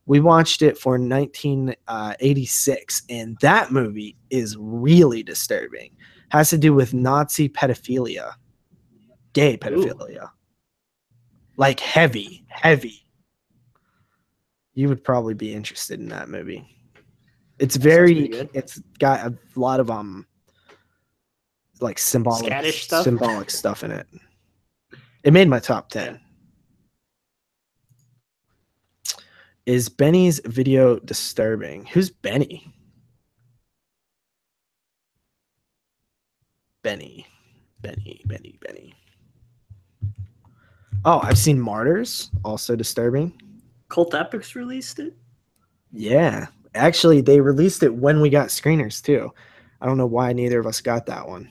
We watched it for 1986, and that movie is really disturbing. Has to do with Nazi pedophilia. Gay pedophilia. Ooh. Like heavy. You would probably be interested in that movie. It's got a lot of like symbolic stuff in it. It made my top 10. Is Benny's video disturbing? Who's Benny? Benny. Oh, I've seen Martyrs, also disturbing. Cult Epics released it? Yeah. Actually, they released it when we got screeners, too. I don't know why neither of us got that one.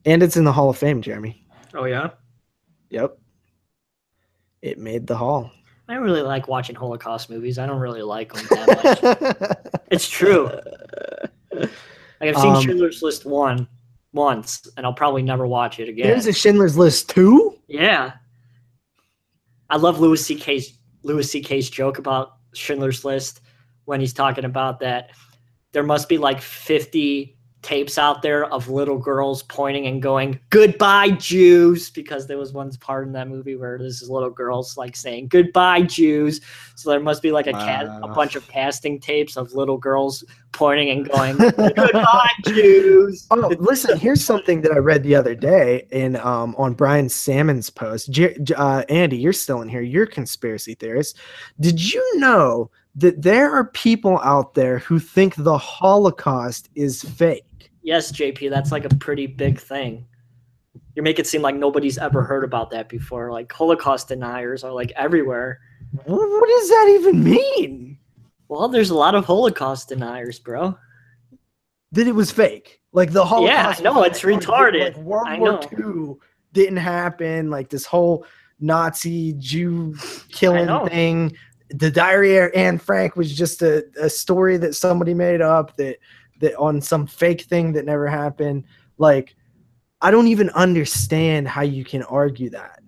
And it's in the Hall of Fame, Jeremy. Oh, yeah? Yep. It made the Hall. I don't really like watching Holocaust movies. I don't really like them that much. It's true. Like, I've seen Schindler's List 1 once, and I'll probably never watch it again. There's a Schindler's List 2? Yeah. I love Louis C.K.'s joke about Schindler's List when he's talking about that there must be like 50 tapes out there of little girls pointing and going, "Goodbye, Jews," because there was one part in that movie where there's little girls like saying, "Goodbye, Jews." So there must be like a bunch of casting tapes of little girls pointing and going, "Goodbye, Jews." Oh, listen, here's something that I read the other day in on Brian Salmon's post. Andy, you're still in here. You're a conspiracy theorist. Did you know that there are people out there who think the Holocaust is fake? Yes, JP, that's like a pretty big thing. You make it seem like nobody's ever heard about that before. Like, Holocaust deniers are like everywhere. What does that even mean? Well, there's a lot of Holocaust deniers, bro. That it was fake. Like the Holocaust. Yeah, no, it's retarded. Like World War II didn't happen. Like this whole Nazi Jew killing thing. The Diary of Anne Frank was just a story that somebody made up that on some fake thing that never happened. Like, I don't even understand how you can argue that.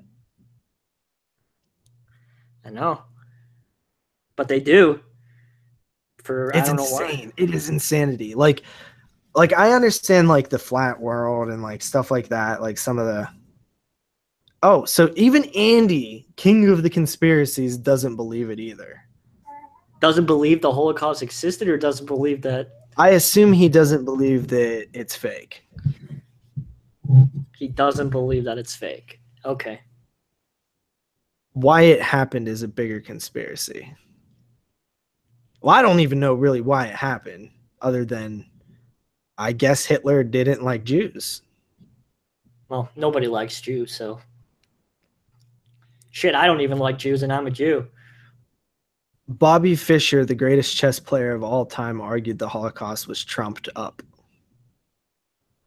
I know. But they do. It's insane. It is insanity. Like I understand like the flat world and like stuff like that, like some of the so even Andy, king of the conspiracies, doesn't believe it either. Doesn't believe the Holocaust existed, or doesn't believe that? I assume he doesn't believe that it's fake. He doesn't believe that it's fake. Okay. Why it happened is a bigger conspiracy. Well, I don't even know really why it happened, other than I guess Hitler didn't like Jews. Well, nobody likes Jews, so... Shit, I don't even like Jews, and I'm a Jew. Bobby Fischer, the greatest chess player of all time, argued the Holocaust was trumped up.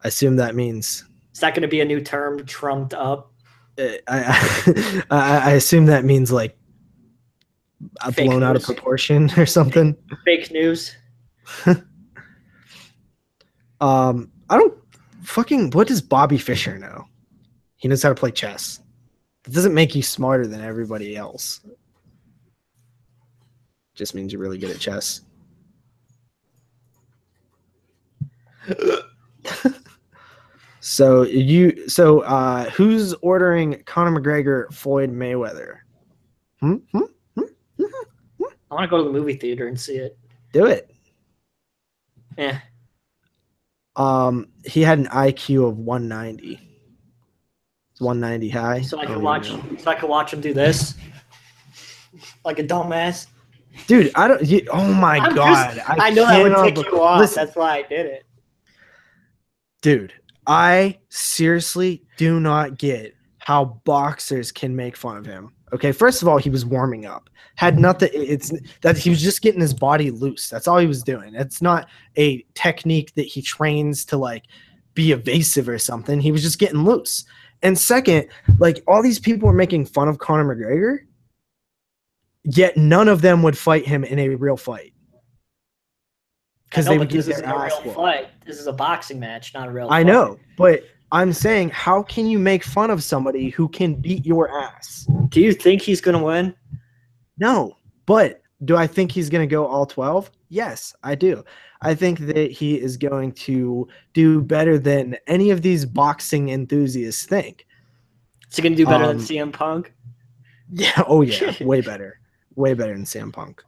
I assume that means... Is that going to be a new term, trumped up? I assume that means like blown out of proportion or something. Fake news. I don't fucking... What does Bobby Fischer know? He knows how to play chess. It doesn't make you smarter than everybody else. Just means you're really good at chess. So who's ordering Conor McGregor, Floyd Mayweather? I want want to go to the movie theater and see it. Do it. Yeah. He had an IQ of 190. 190 high. So I could watch him do this, like a dumbass. Dude, I don't. Oh my god! I know that would tick you off. That's why I did it. Dude, I seriously do not get how boxers can make fun of him. Okay, first of all, he was warming up. Had nothing. It's that he was just getting his body loose. That's all he was doing. It's not a technique that he trains to like be evasive or something. He was just getting loose. And second, like all these people were making fun of Conor McGregor, yet none of them would fight him in a real fight. Because they would get their ass whooped. This is a boxing match, not a real fight. I know, but I'm saying, how can you make fun of somebody who can beat your ass? Do you think he's going to win? No, but do I think he's going to go all 12? Yes, I do. I think that he is going to do better than any of these boxing enthusiasts think. Is he going to do better than CM Punk? Yeah, oh yeah, way better. Way better than CM Punk.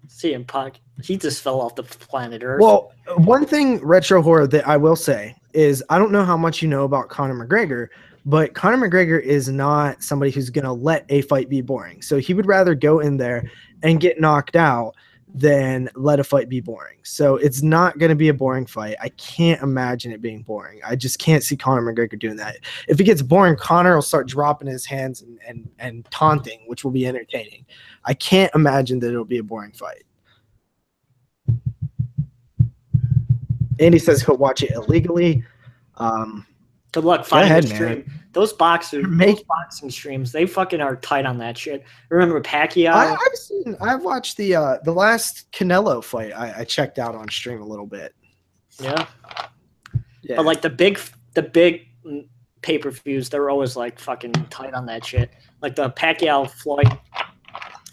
CM Punk, he just fell off the planet Earth. Well, one thing, Retro Horror, that I will say is I don't know how much you know about Conor McGregor, but Conor McGregor is not somebody who's going to let a fight be boring. So he would rather go in there and get knocked out than let a fight be boring. So it's not going to be a boring fight. I can't imagine it being boring. I just can't see Conor McGregor doing that. If it gets boring, Conor will start dropping his hands and taunting, which will be entertaining. I can't imagine that it'll be a boring fight. Andy says he'll watch it illegally. Good luck finding the stream. Man. Those boxing streams, they fucking are tight on that shit. Remember Pacquiao? I've watched the last Canelo fight. I checked out on stream a little bit. Yeah. But like the big pay-per-views, they're always like fucking tight on that shit. Like the Pacquiao Floyd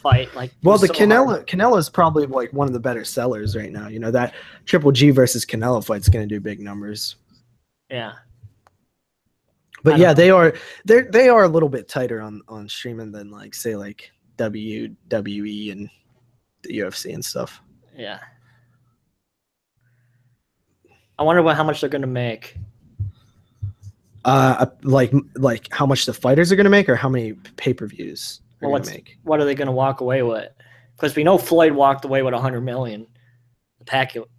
fight. Like, well, the Canelo is probably like one of the better sellers right now. You know, that Triple G versus Canelo fight's going to do big numbers. Yeah. But yeah, they are a little bit tighter on streaming than like say like WWE and the UFC and stuff. Yeah. I wonder how much they're going to make. Like how much the fighters are going to make, or how many pay-per-views are going to make. What are they going to walk away with? Because we know Floyd walked away with $100 million. The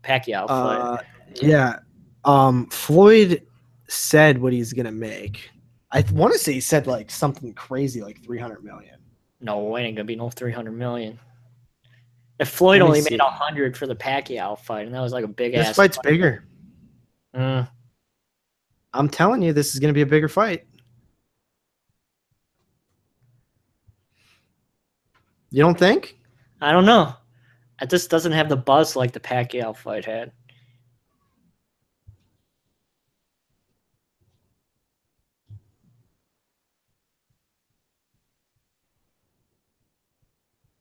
Pacquiao fight. Yeah. Floyd said what he's gonna make. I want to say he said like something crazy like 300 million. No, it ain't gonna be no 300 million. If Floyd only made 100 for the Pacquiao fight, and that was like a big ass. This fight's bigger. I'm telling you, this is gonna be a bigger fight. You don't think? I don't know. It just doesn't have the buzz like the Pacquiao fight had.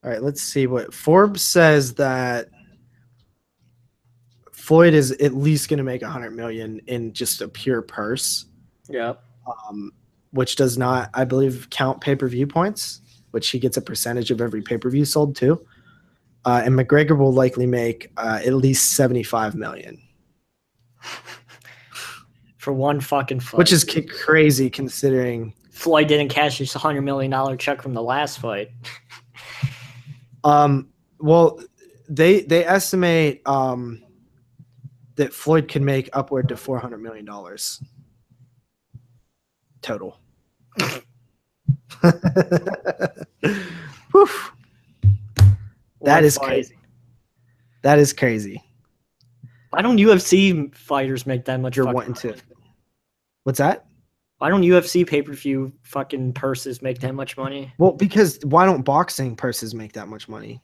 All right, let's see what Forbes says that Floyd is at least going to make 100 million in just a pure purse. Yeah. Which does not, I believe, count pay-per-view points, which he gets a percentage of every pay-per-view sold too. And McGregor will likely make at least 75 million. For one fucking fight. Which is crazy considering Floyd didn't cash his $100 million check from the last fight. Well, they estimate that Floyd can make upward to $400 million total. Whew. That is crazy. That is crazy. Why don't UFC fighters make that much? You're wanting to. What's that? Why don't UFC pay-per-view fucking purses make that much money? Well, because why don't boxing purses make that much money?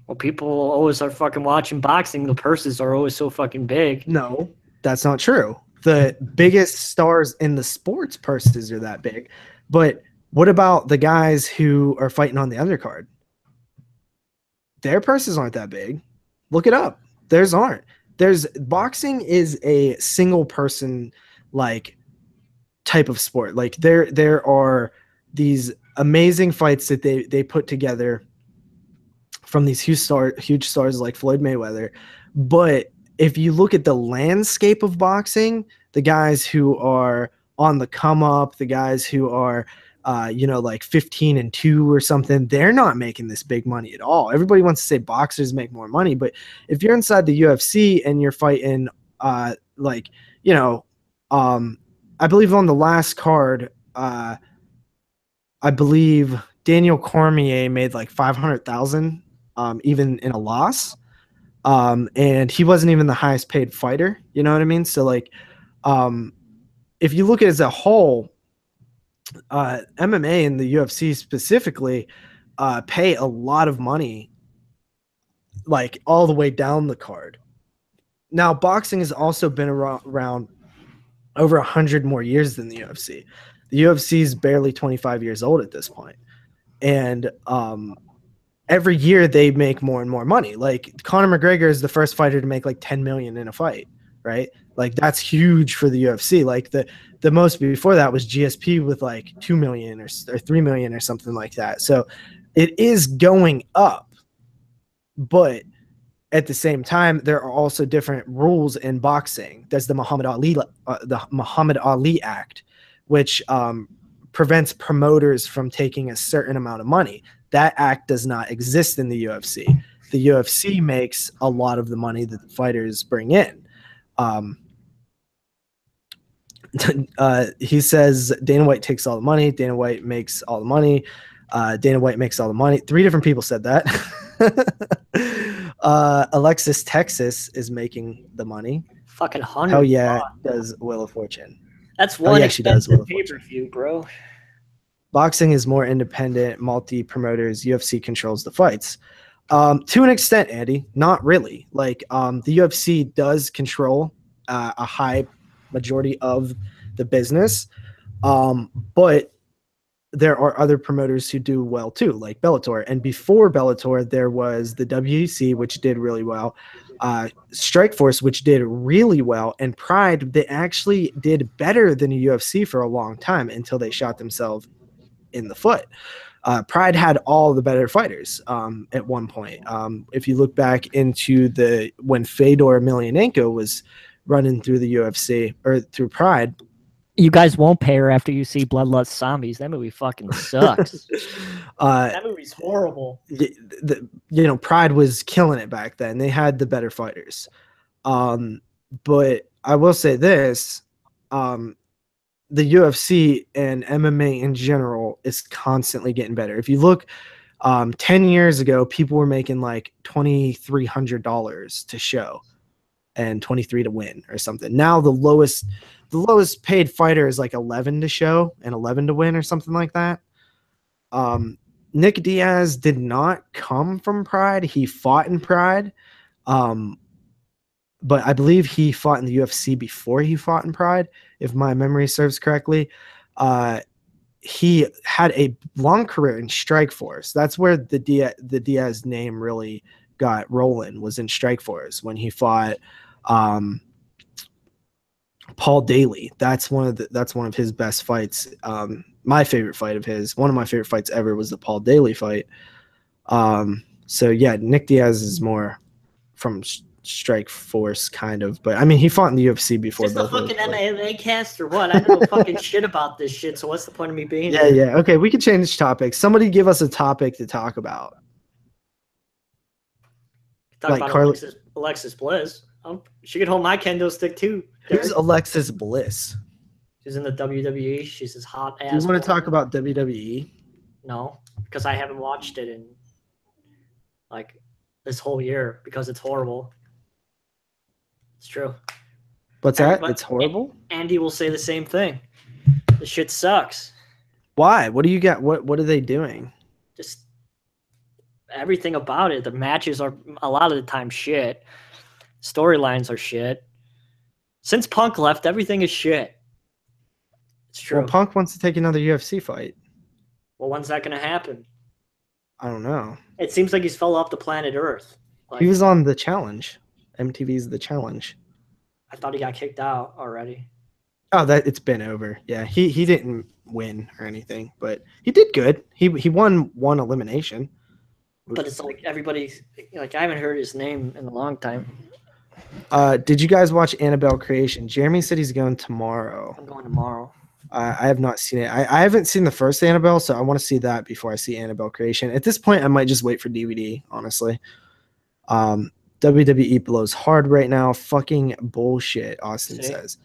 Well, people always are fucking watching boxing. The purses are always so fucking big. No, that's not true. The biggest stars in the sports purses are that big. But what about the guys who are fighting on the undercard? Their purses aren't that big. Look it up. Theirs aren't. Boxing is a single person like type of sport. Like there are these amazing fights that they put together from these huge stars like Floyd Mayweather. But if you look at the landscape of boxing, the guys who are on the come up, the guys who are, like 15-2 or something, they're not making this big money at all. Everybody wants to say boxers make more money, but if you're inside the UFC and you're fighting, I believe on the last card, I believe Daniel Cormier made like 500,000, even in a loss. And he wasn't even the highest paid fighter. You know what I mean? So like, if you look at it as a whole, MMA and the UFC specifically pay a lot of money, like all the way down the card. Now, boxing has also been around over 100 more years than the UFC. The UFC is barely 25 years old at this point. And every year they make more and more money. Like Conor McGregor is the first fighter to make like 10 million in a fight, right? Like that's huge for the UFC. Like the most before that was GSP with like 2 million or 3 million or something like that. So it is going up, but at the same time, there are also different rules in boxing. There's the Muhammad Ali Act, which prevents promoters from taking a certain amount of money. That act does not exist in the UFC. The UFC makes a lot of the money that the fighters bring in. He says Dana White takes all the money. Dana White makes all the money. Dana White makes all the money. 3 different people said that. Alexis Texas is making the money. Fucking 100. Hell yeah, does Wheel of Fortune. That's one expensive pay-per-view, bro. Boxing is more independent, multi-promoters. UFC controls the fights. To an extent, Andy, not really. Like the UFC does control a high majority of the business, but there are other promoters who do well too, like Bellator. And before Bellator, there was the WEC, which did really well, Strikeforce, which did really well, and Pride, they actually did better than the UFC for a long time until they shot themselves in the foot. Pride had all the better fighters at one point. If you look back into when Fedor Emelianenko was running through the UFC or through Pride. You guys won't pay her after you see Bloodlust Zombies. That movie fucking sucks. That movie's horrible. Pride was killing it back then. They had the better fighters. But I will say this, the UFC and MMA in general is constantly getting better. If you look 10 years ago, people were making like $2,300 to show and 23 to win or something. Now the lowest paid fighter is like 11 to show and 11 to win or something like that. Nick Diaz did not come from Pride. He fought in Pride. But I believe he fought in the UFC before he fought in Pride, if my memory serves correctly. He had a long career in Strikeforce. That's where the Diaz name really got rolling, was in Strikeforce when he fought Paul Daly. That's one of his best fights. My favorite fight of his, one of my favorite fights ever, was the Paul Daly fight. So yeah, Nick Diaz is more from Strikeforce, kind of, but I mean, he fought in the UFC before. Is this the fucking MMA cast or what? I don't know fucking shit about this shit. So what's the point of me being here? Yeah. Okay, we can change topics. Somebody give us a topic to talk about. Talk about Alexis Bliss. She could hold my kendo stick too. Who's Alexis Bliss? She's in the WWE. She's this hot ass. Do you want to talk about WWE? No, because I haven't watched it in like this whole year because it's horrible. It's true. What's that? It's horrible? Andy will say the same thing. This shit sucks. Why? What do you got? What are they doing? Just everything about it. The matches are a lot of the time shit. Storylines are shit. Since Punk left, everything is shit. It's true. Well, Punk wants to take another UFC fight. Well, when's that going to happen? I don't know. It seems like he's fell off the planet Earth. Like, he was on The Challenge. MTV's The Challenge. I thought he got kicked out already. Oh, it's been over. Yeah, he didn't win or anything, but he did good. He won one elimination. But it's like everybody's like, I haven't heard his name in a long time. Did you guys watch Annabelle Creation? Jeremy said he's going tomorrow. I'm going tomorrow. I have not seen it. I haven't seen the first Annabelle, so I want to see that before I see Annabelle Creation. At this point, I might just wait for DVD, honestly. WWE blows hard right now. Fucking bullshit, Austin says.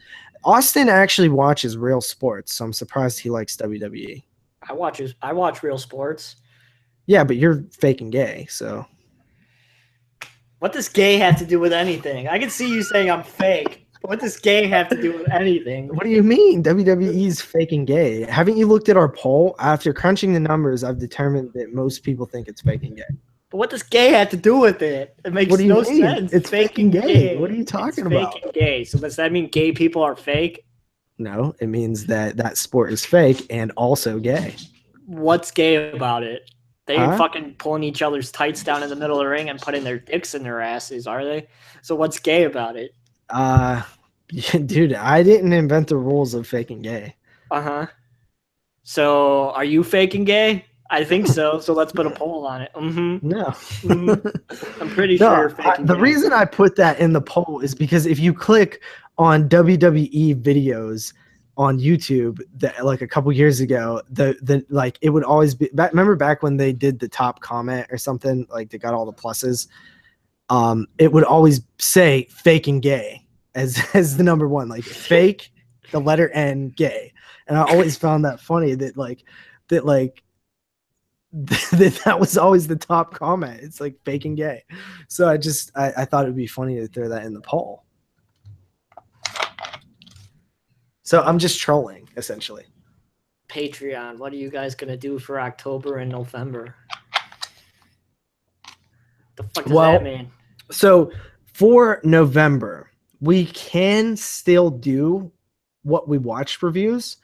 Austin actually watches real sports, so I'm surprised he likes WWE. I watch real sports. Yeah, but you're faking gay, so. What does gay have to do with anything? I can see you saying I'm fake. What does gay have to do with anything? What do you mean? WWE's faking gay. Haven't you looked at our poll? After crunching the numbers, I've determined that most people think it's faking gay. But what does gay have to do with it? It makes no sense. It's faking gay. What are you talking about? Faking gay. So does that mean gay people are fake? No, it means that sport is fake and also gay. What's gay about it? They ain't fucking pulling each other's tights down in the middle of the ring and putting their dicks in their asses, are they? So what's gay about it? Dude, I didn't invent the rules of faking gay. So are you faking gay? I think so. So let's put a poll on it. No. I'm pretty sure you're faking the gay. reason I put that in the poll is because if you click on WWE videos on YouTube, that like a couple years ago, the like it would always be remember back when they did the top comment or something, like they got all the pluses, it would always say faking gay as the number one, like fake, the letter N, gay. And I always found that funny that that was always the top comment. It's like faking gay. So I thought it would be funny to throw that in the poll. So I'm just trolling, essentially. Patreon. What are you guys going to do for October and November? The fuck does that mean? So for November, we can still do what we watched reviews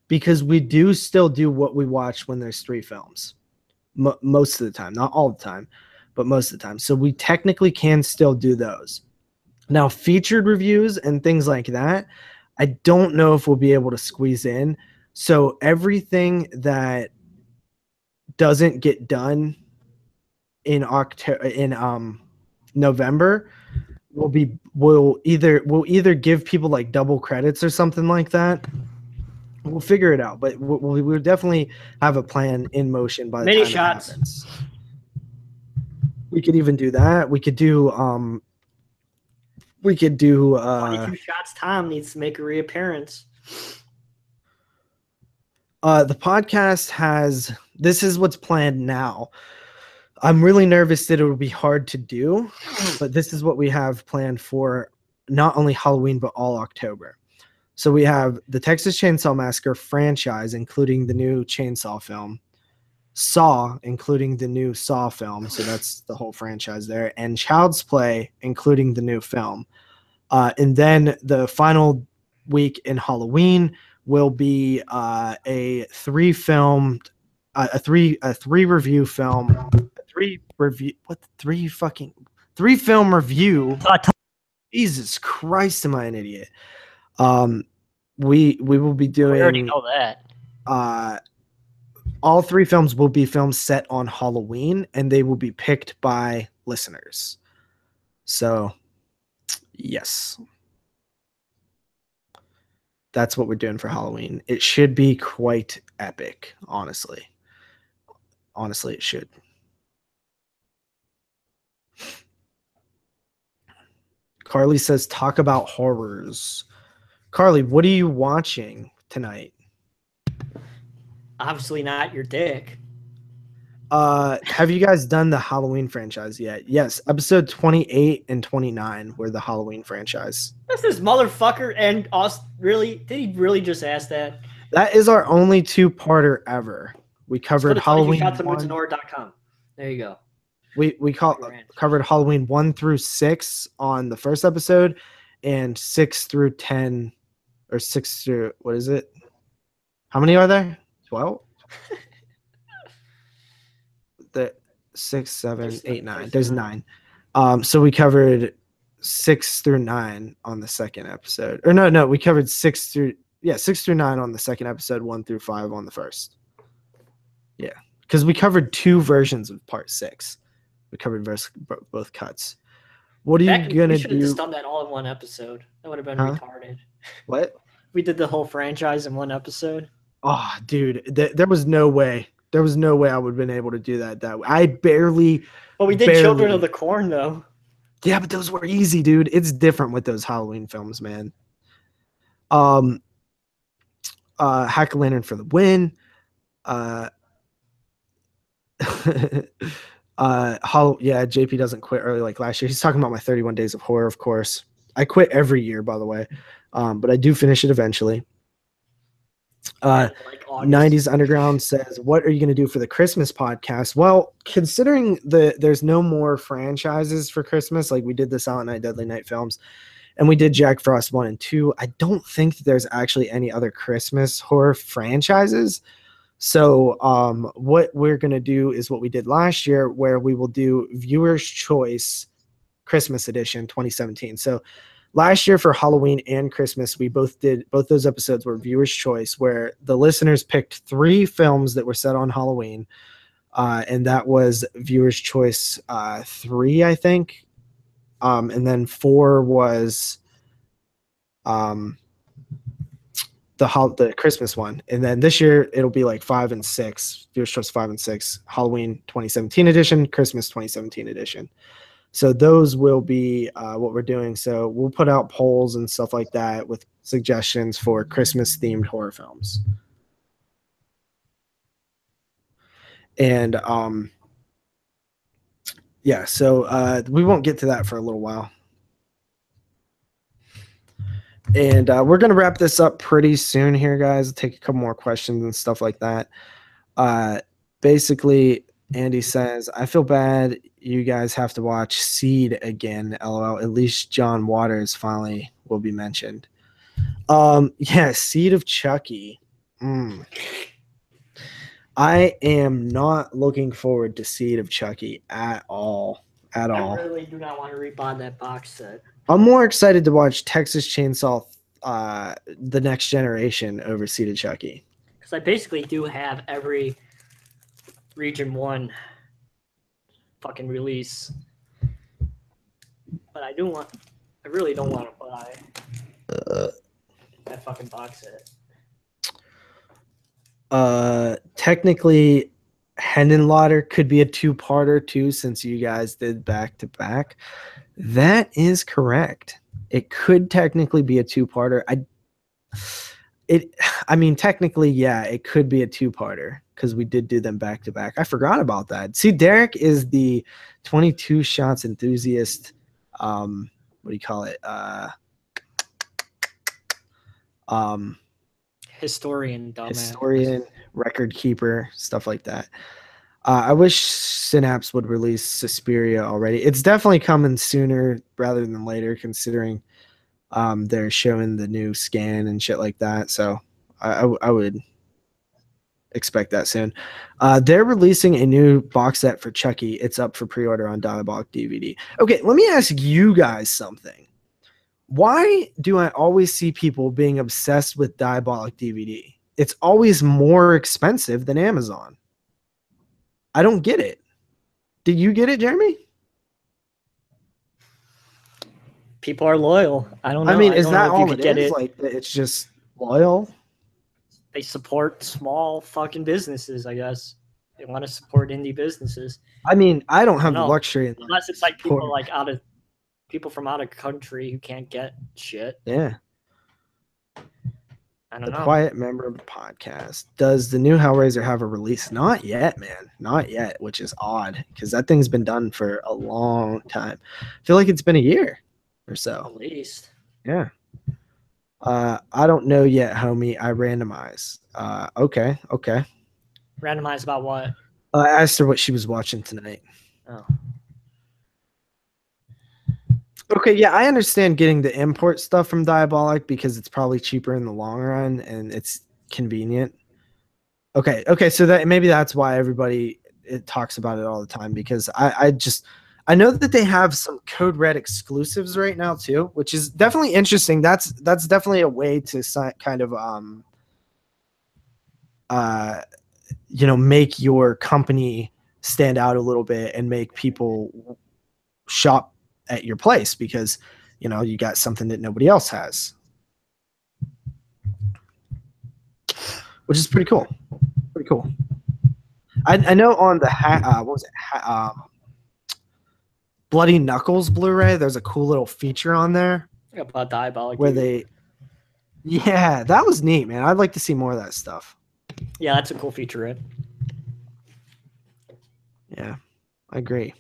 because we do still do what we watch when there's 3 films. Most of the time. Not all the time, but most of the time. So we technically can still do those. Now, featured reviews and things like that, I don't know if we'll be able to squeeze in. So everything that doesn't get done in November we'll either give people like double credits or something like that. We'll figure it out, but we'll definitely have a plan in motion by the time it happens. We could even do that. We could do 22 shots. Tom needs to make a reappearance. The podcast this is what's planned now. I'm really nervous that it will be hard to do, but this is what we have planned for not only Halloween, but all October. So we have the Texas Chainsaw Massacre franchise, including the new Chainsaw film, Saw, including the new Saw film. So that's the whole franchise there, and Child's Play, including the new film. And then the final week in Halloween will be a three film review. Jesus Christ, am I an idiot? We will be doing. We already know that. All 3 films will be films set on Halloween, and they will be picked by listeners. So, yes. That's what we're doing for Halloween. It should be quite epic, honestly. Honestly, it should. Carly says, talk about horrors. Carly, what are you watching tonight? Obviously not your dick. Have you guys done the Halloween franchise yet? Yes, episode 28 and 29 were the Halloween franchise. That's this motherfucker and us. Really? Did he really just ask that? That is our only 2-parter ever. We covered Halloween. There you go. We covered Halloween 1 through 6 on the first episode, and 6 through 10, or 6 through, what is it? How many are there? 12? The 6, 7, 8, 9. There's 9. So we covered 6 through 9 on the second episode. Or no, we covered 6 through 9 on the second episode, 1 through 5 on the first. Yeah, because we covered 2 versions of part 6. We covered both cuts. What are you gonna do? We should have just done that all in one episode. That would have been retarded. What? We did the whole franchise in one episode. Oh, dude, there was no way. There was no way I would have been able to do that way. I barely. But we did Children of the Corn, though. Yeah, but those were easy, dude. It's different with those Halloween films, man. Hack-A-Lantern for the win. JP doesn't quit early like last year. He's talking about my 31 Days of Horror, of course. I quit every year, by the way, but I do finish it eventually. 90s Underground says, what are you going to do for the Christmas podcast? Well, considering there's no more franchises for Christmas, like we did the Silent Night, Deadly Night films, and we did Jack Frost 1 and 2, I don't think that there's actually any other Christmas horror franchises. So what we're going to do is what we did last year, where we will do Viewer's Choice Christmas Edition 2017. So last year for Halloween and Christmas, we both those episodes were Viewer's Choice, where the listeners picked 3 films that were set on Halloween. And that was Viewer's Choice 3, I think. And then 4 was the Christmas one. And then this year it'll be like 5 and 6, Viewer's Choice 5 and 6, Halloween 2017 edition, Christmas 2017 edition. So those will be what we're doing. So we'll put out polls and stuff like that with suggestions for Christmas themed horror films. And so we won't get to that for a little while. And we're going to wrap this up pretty soon here, guys. Take a couple more questions and stuff like that. Basically, Andy says, I feel bad you guys have to watch Seed again, LOL. At least John Waters finally will be mentioned. Seed of Chucky. I am not looking forward to Seed of Chucky at all. I really do not want to rebuy that box set. I'm more excited to watch Texas Chainsaw The Next Generation over Seed of Chucky. Because I basically do have every Region 1 fucking release. But I really don't want to buy that fucking box set. Technically, Henenlotter could be a 2-parter too, since you guys did back-to-back. That is correct. It could technically be a 2-parter. Technically, yeah, it could be a 2-parter because we did do them back-to-back. I forgot about that. See, Derek is the 22 shots enthusiast. What do you call it? Historian, dumbass. Historian, record keeper, stuff like that. I wish Synapse would release Suspiria already. It's definitely coming sooner rather than later, considering they're showing the new scan and shit like that. So I would expect that soon. They're releasing a new box set for Chucky. It's up for pre-order on Diabolic DVD. Okay, let me ask you guys something. Why do I always see people being obsessed with Diabolic DVD? It's always more expensive than Amazon. I don't get it. Did you get it, Jeremy? People are loyal. I don't know. I mean, is that all it is? Like, it's just loyal? They support small fucking businesses, I guess. They want to support indie businesses. I mean, I don't have the luxury. Unless it's like people from out of country who can't get shit. Yeah. I don't know. Quiet member of the podcast. Does the new Hellraiser have a release? Not yet, man. Not yet, which is odd because that thing's been done for a long time. I feel like it's been a year or so. At least. Yeah. I don't know yet, homie. I randomize. Okay. Randomize about what? I asked her what she was watching tonight. Oh. Okay, yeah, I understand getting the import stuff from Diabolic because it's probably cheaper in the long run and it's convenient. Okay, so that maybe that's why everybody talks about it all the time because I know that they have some Code Red exclusives right now too, which is definitely interesting. That's definitely a way to kind of make your company stand out a little bit and make people shop at your place because, you know, you got something that nobody else has, which is pretty cool. Pretty cool. I know on the what was it? Bloody Knuckles Blu-ray, there's a cool little feature on there about Diabolic where they, yeah, that was neat, man. I'd like to see more of that stuff. Yeah, that's a cool feature, right? Yeah, I agree.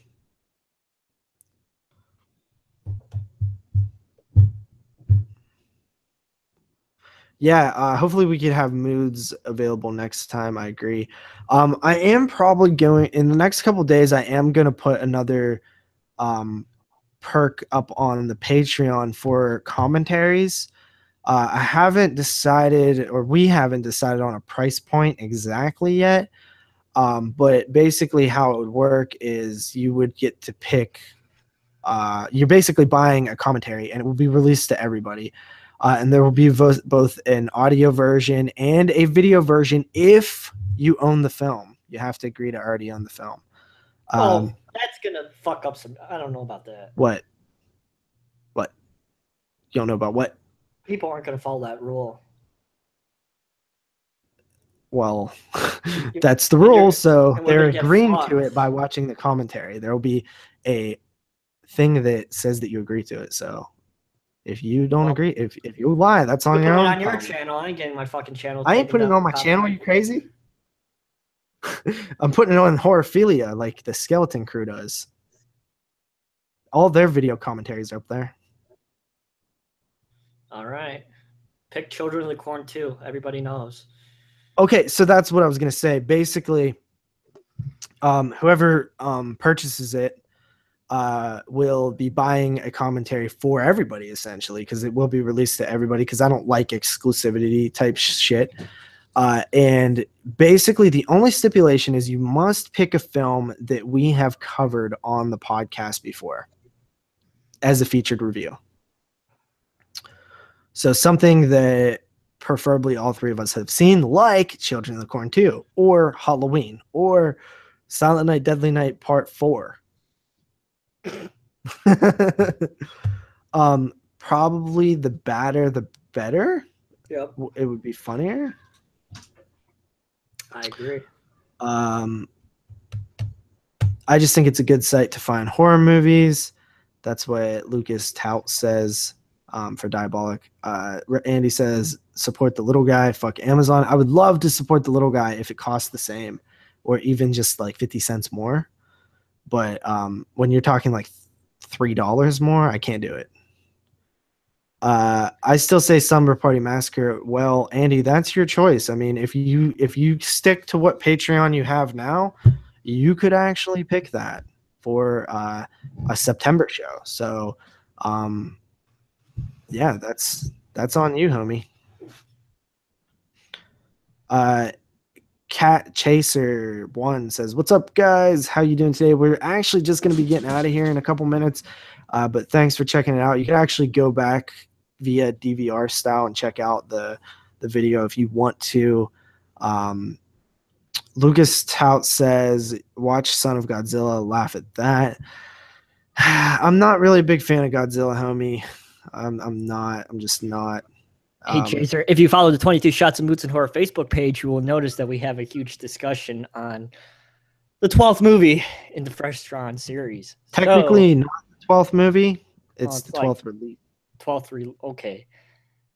Yeah, hopefully we could have moods available next time. I agree. I am probably going in the next couple of days. I am going to put another perk up on the Patreon for commentaries. I haven't decided, or we haven't decided on a price point exactly yet. But basically, how it would work is you would get to pick. You're basically buying a commentary, and it will be released to everybody. And there will be both an audio version and a video version if you own the film. You have to agree to already own the film. That's going to fuck up some... I don't know about that. What? What? You don't know about what? People aren't going to follow that rule. Well, that's the rule, so they're agreeing to it by watching the commentary. There will be a thing that says that you agree to it, so... If you don't agree, if you lie, that's on your own. On your channel, I ain't getting my fucking channel. I ain't putting it on my channel. Are you crazy? I'm putting it on Horophilia like the Skeleton Crew does. All their video commentaries are up there. All right. Pick Children of the Corn 2. Everybody knows. Okay, so that's what I was going to say. Basically, whoever purchases it will be buying a commentary for everybody, essentially, because it will be released to everybody, because I don't like exclusivity type shit. And basically, the only stipulation is you must pick a film that we have covered on the podcast before as a featured review. So something that preferably all three of us have seen, like Children of the Corn 2, or Halloween, or Silent Night, Deadly Night Part 4. Probably the badder the better. Yep. It would be funnier. I agree. I just think it's a good site to find horror movies. That's what Lucas Tout says for Diabolic. Andy says, support the little guy. Fuck Amazon. I would love to support the little guy if it costs the same or even just like 50 cents more. But when you're talking like $3 more, I can't do it. I still say Slumber Party Massacre. Well, Andy, that's your choice. I mean, if you stick to what Patreon you have now, you could actually pick that for a September show. So, yeah, that's on you, homie. Cat Chaser 1 says, what's up, guys? How you doing today? We're actually just going to be getting out of here in a couple minutes, but thanks for checking it out. You can actually go back via DVR style and check out the video if you want to. Lucas Tout says, watch Son of Godzilla, laugh at that. I'm not really a big fan of Godzilla, homie. I'm just not. Hey, Chaser, if you follow the 22 Shots of Moots and Horror Facebook page, you will notice that we have a huge discussion on the 12th movie in the Fresh Drawn series. Technically not the 12th movie. It's the 12th release. 12th okay.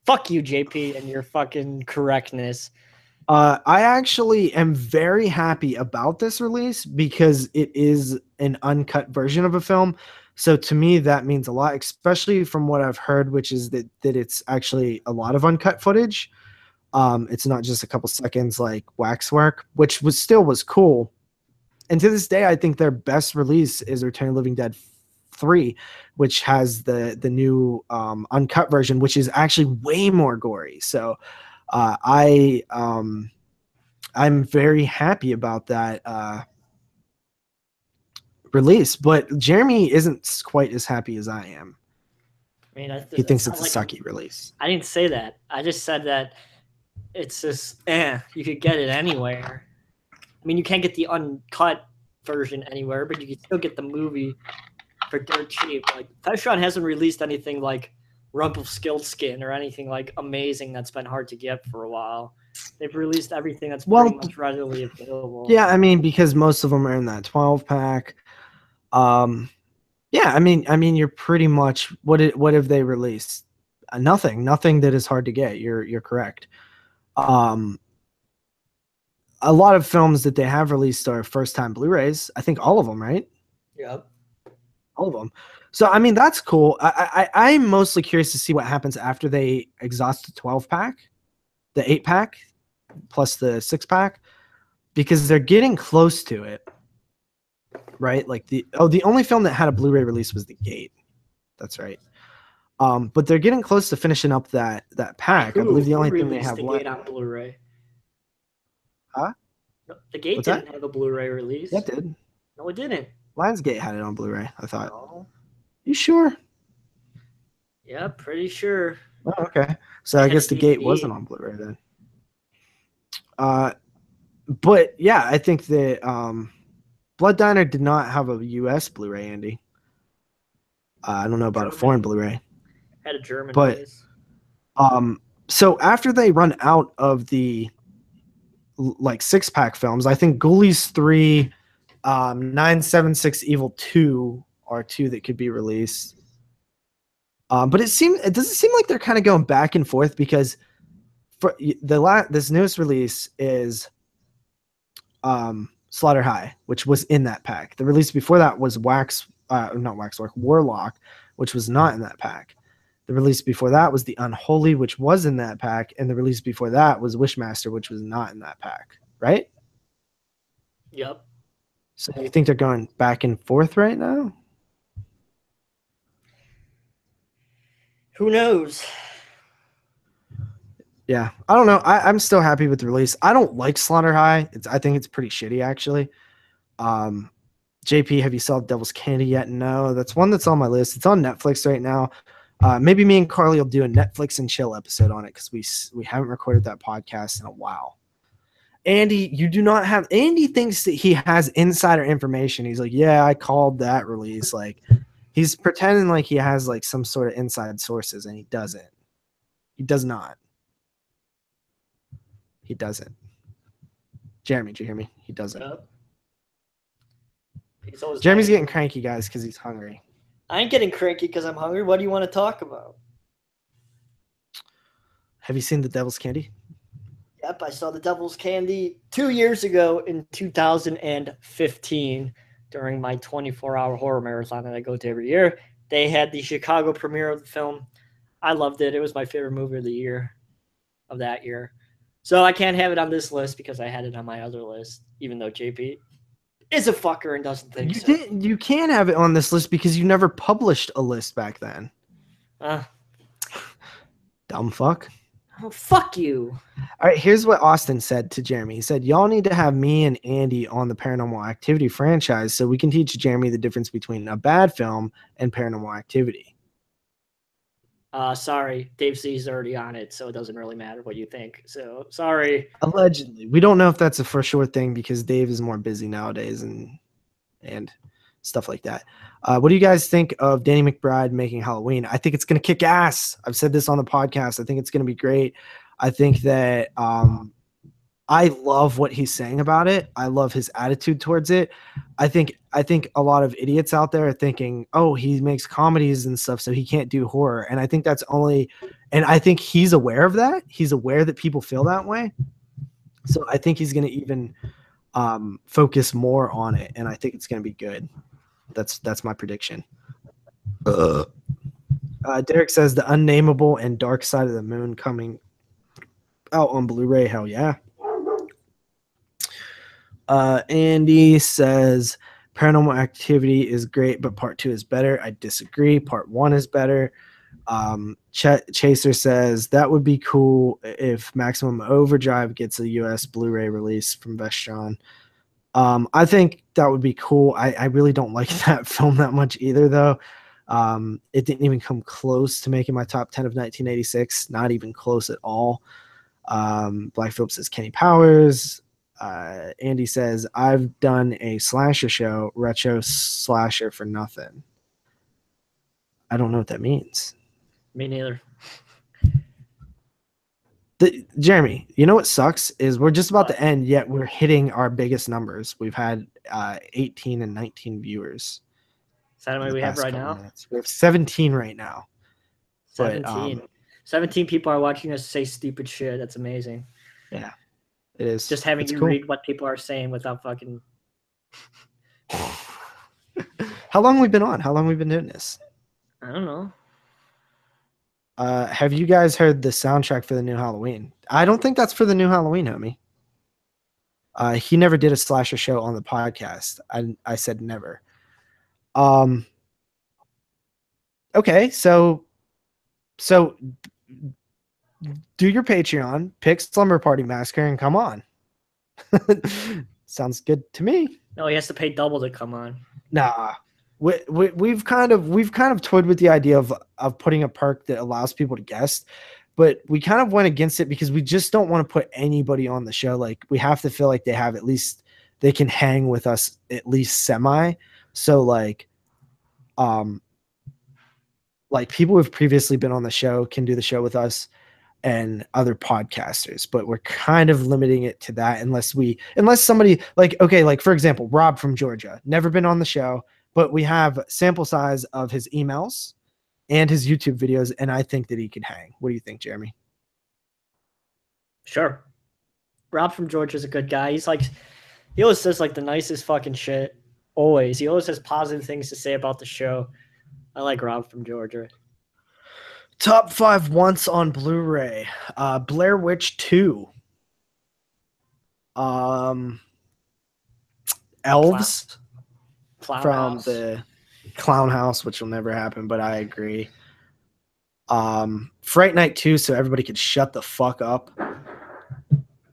Fuck you, JP, and your fucking correctness. I actually am very happy about this release because it is an uncut version of a film. So to me, that means a lot, especially from what I've heard, which is that it's actually a lot of uncut footage. It's not just a couple seconds like waxwork, which was cool. And to this day, I think their best release is Return of the Living Dead 3, which has the new uncut version, which is actually way more gory. So I'm very happy about that release, but Jeremy isn't quite as happy as I am. I mean, he thinks it's a sucky release. I didn't say that. I just said that it's just you could get it anywhere. I mean, you can't get the uncut version anywhere, but you can still get the movie for dirt cheap. Like Vestron hasn't released anything like Rumpelstiltskin or anything like amazing that's been hard to get for a while. They've released everything that's pretty much readily available. Yeah, I mean, because most of them are in that 12-pack. Yeah, I mean, you're pretty much what have they released? Nothing that is hard to get. You're correct. A lot of films that they have released are first-time Blu-rays. I think all of them, right? Yep. All of them. So, I mean, that's cool. I'm mostly curious to see what happens after they exhaust the 12-pack, the 8-pack, plus the 6-pack, because they're getting close to it, right? Like the only film that had a Blu-ray release was The Gate. That's right. But they're getting close to finishing up that pack. I believe the only thing they have left. The Gate on Blu-ray. Huh? No, The Gate didn't have a Blu-ray release. Yeah, it did. No, it didn't. Lionsgate had it on Blu-ray, I thought. No. You sure? Yeah, pretty sure. Oh, okay. So I guess The Gate wasn't on Blu-ray then. But yeah, I think that Blood Diner did not have a US Blu-ray, Andy. I don't know about a foreign Blu-ray. Had a German release. So after they run out of the like 6-pack films, I think Ghoulies 3, 976 Evil 2 are two that could be released. But it doesn't seem like they're kind of going back and forth, because for this newest release is Slaughter High, which was in that pack. The release before that was Warlock, which was not in that pack. The release before that was The Unholy, which was in that pack, and the release before that was Wishmaster, which was not in that pack, right? Yep. So you think they're going back and forth right now? Who knows? Yeah, I don't know. I'm still happy with the release. I don't like Slaughter High. I think it's pretty shitty, actually. JP, have you saw Devil's Candy yet? No, that's one that's on my list. It's on Netflix right now. Maybe me and Carly will do a Netflix and chill episode on it, because we haven't recorded that podcast in a while. Andy, you do not have. Andy thinks that he has insider information. He's like, yeah, I called that release. Like, he's pretending like he has like some sort of inside sources, and he doesn't. He does not. He doesn't. Jeremy, did you hear me? He doesn't. Yep. Jeremy's getting cranky, guys, because he's hungry. I ain't getting cranky because I'm hungry. What do you want to talk about? Have you seen The Devil's Candy? Yep, I saw The Devil's Candy 2 years ago in 2015 during my 24-hour horror marathon that I go to every year. They had the Chicago premiere of the film. I loved it. It was my favorite movie of that year. So I can't have it on this list because I had it on my other list, even though JP is a fucker and doesn't think so. You can't have it on this list because you never published a list back then. Dumb fuck. Oh, fuck you. All right, here's what Austin said to Jeremy. He said, y'all need to have me and Andy on the Paranormal Activity franchise so we can teach Jeremy the difference between a bad film and Paranormal Activity. Sorry, Dave C's already on it, so it doesn't really matter what you think. So, sorry. Allegedly. We don't know if that's a for sure thing because Dave is more busy nowadays and stuff like that. What do you guys think of Danny McBride making Halloween? I think it's going to kick ass. I've said this on the podcast. I think it's going to be great. I think that I love what he's saying about it. I love his attitude towards it. I think a lot of idiots out there are thinking, oh, he makes comedies and stuff, so he can't do horror. And I think that's only, and I think he's aware of that. He's aware that people feel that way. So I think he's going to even focus more on it, and I think it's going to be good. That's my prediction. Derek says The Unnameable and Dark Side of the Moon coming out on Blu-ray. Hell yeah. Andy says Paranormal Activity is great, but part 2 is better. I disagree. Part 1 is better. Chaser says that would be cool if Maximum Overdrive gets a US Blu-ray release from Vestron. I think that would be cool. I really don't like that film that much either, though. It didn't even come close to making my top 10 of 1986. Not even close at all. Black Phillip says Kenny Powers. Andy says, I've done a slasher show, retro slasher for nothing. I don't know what that means. Me neither. Jeremy, you know what sucks is we're just about to end, yet we're hitting our biggest numbers. We've had 18 and 19 viewers. Is that how many we have right now? Minutes. We have 17 right now. 17. 17 people are watching us say stupid shit. That's amazing. Yeah, it is. Just having you read what people are saying without fucking. How long have we been on? How long have we been doing this? I don't know. Have you guys heard the soundtrack for the new Halloween? I don't think that's for the new Halloween, homie. He never did a slasher show on the podcast. I said never. Okay, so do your Patreon, pick Slumber Party Massacre, and come on. Sounds good to me. No, he has to pay double to come on. Nah. We've kind of toyed with the idea of putting a perk that allows people to guest, but we kind of went against it because we just don't want to put anybody on the show. Like, we have to feel like they can hang with us at least semi. So like people who've previously been on the show can do the show with us and other podcasters, but we're kind of limiting it to that unless somebody like for example, Rob from Georgia, never been on the show, but we have sample size of his emails and his YouTube videos, and I think that he can hang. What do you think, Jeremy? Sure. Rob from Georgia is a good guy. He always says like the nicest fucking shit. Always. He always has positive things to say about the show. I like Rob from Georgia. Top 5 once on Blu-ray. Blair Witch 2. Elves. From the Clown House, which will never happen, but I agree. Fright Night 2, so everybody could shut the fuck up.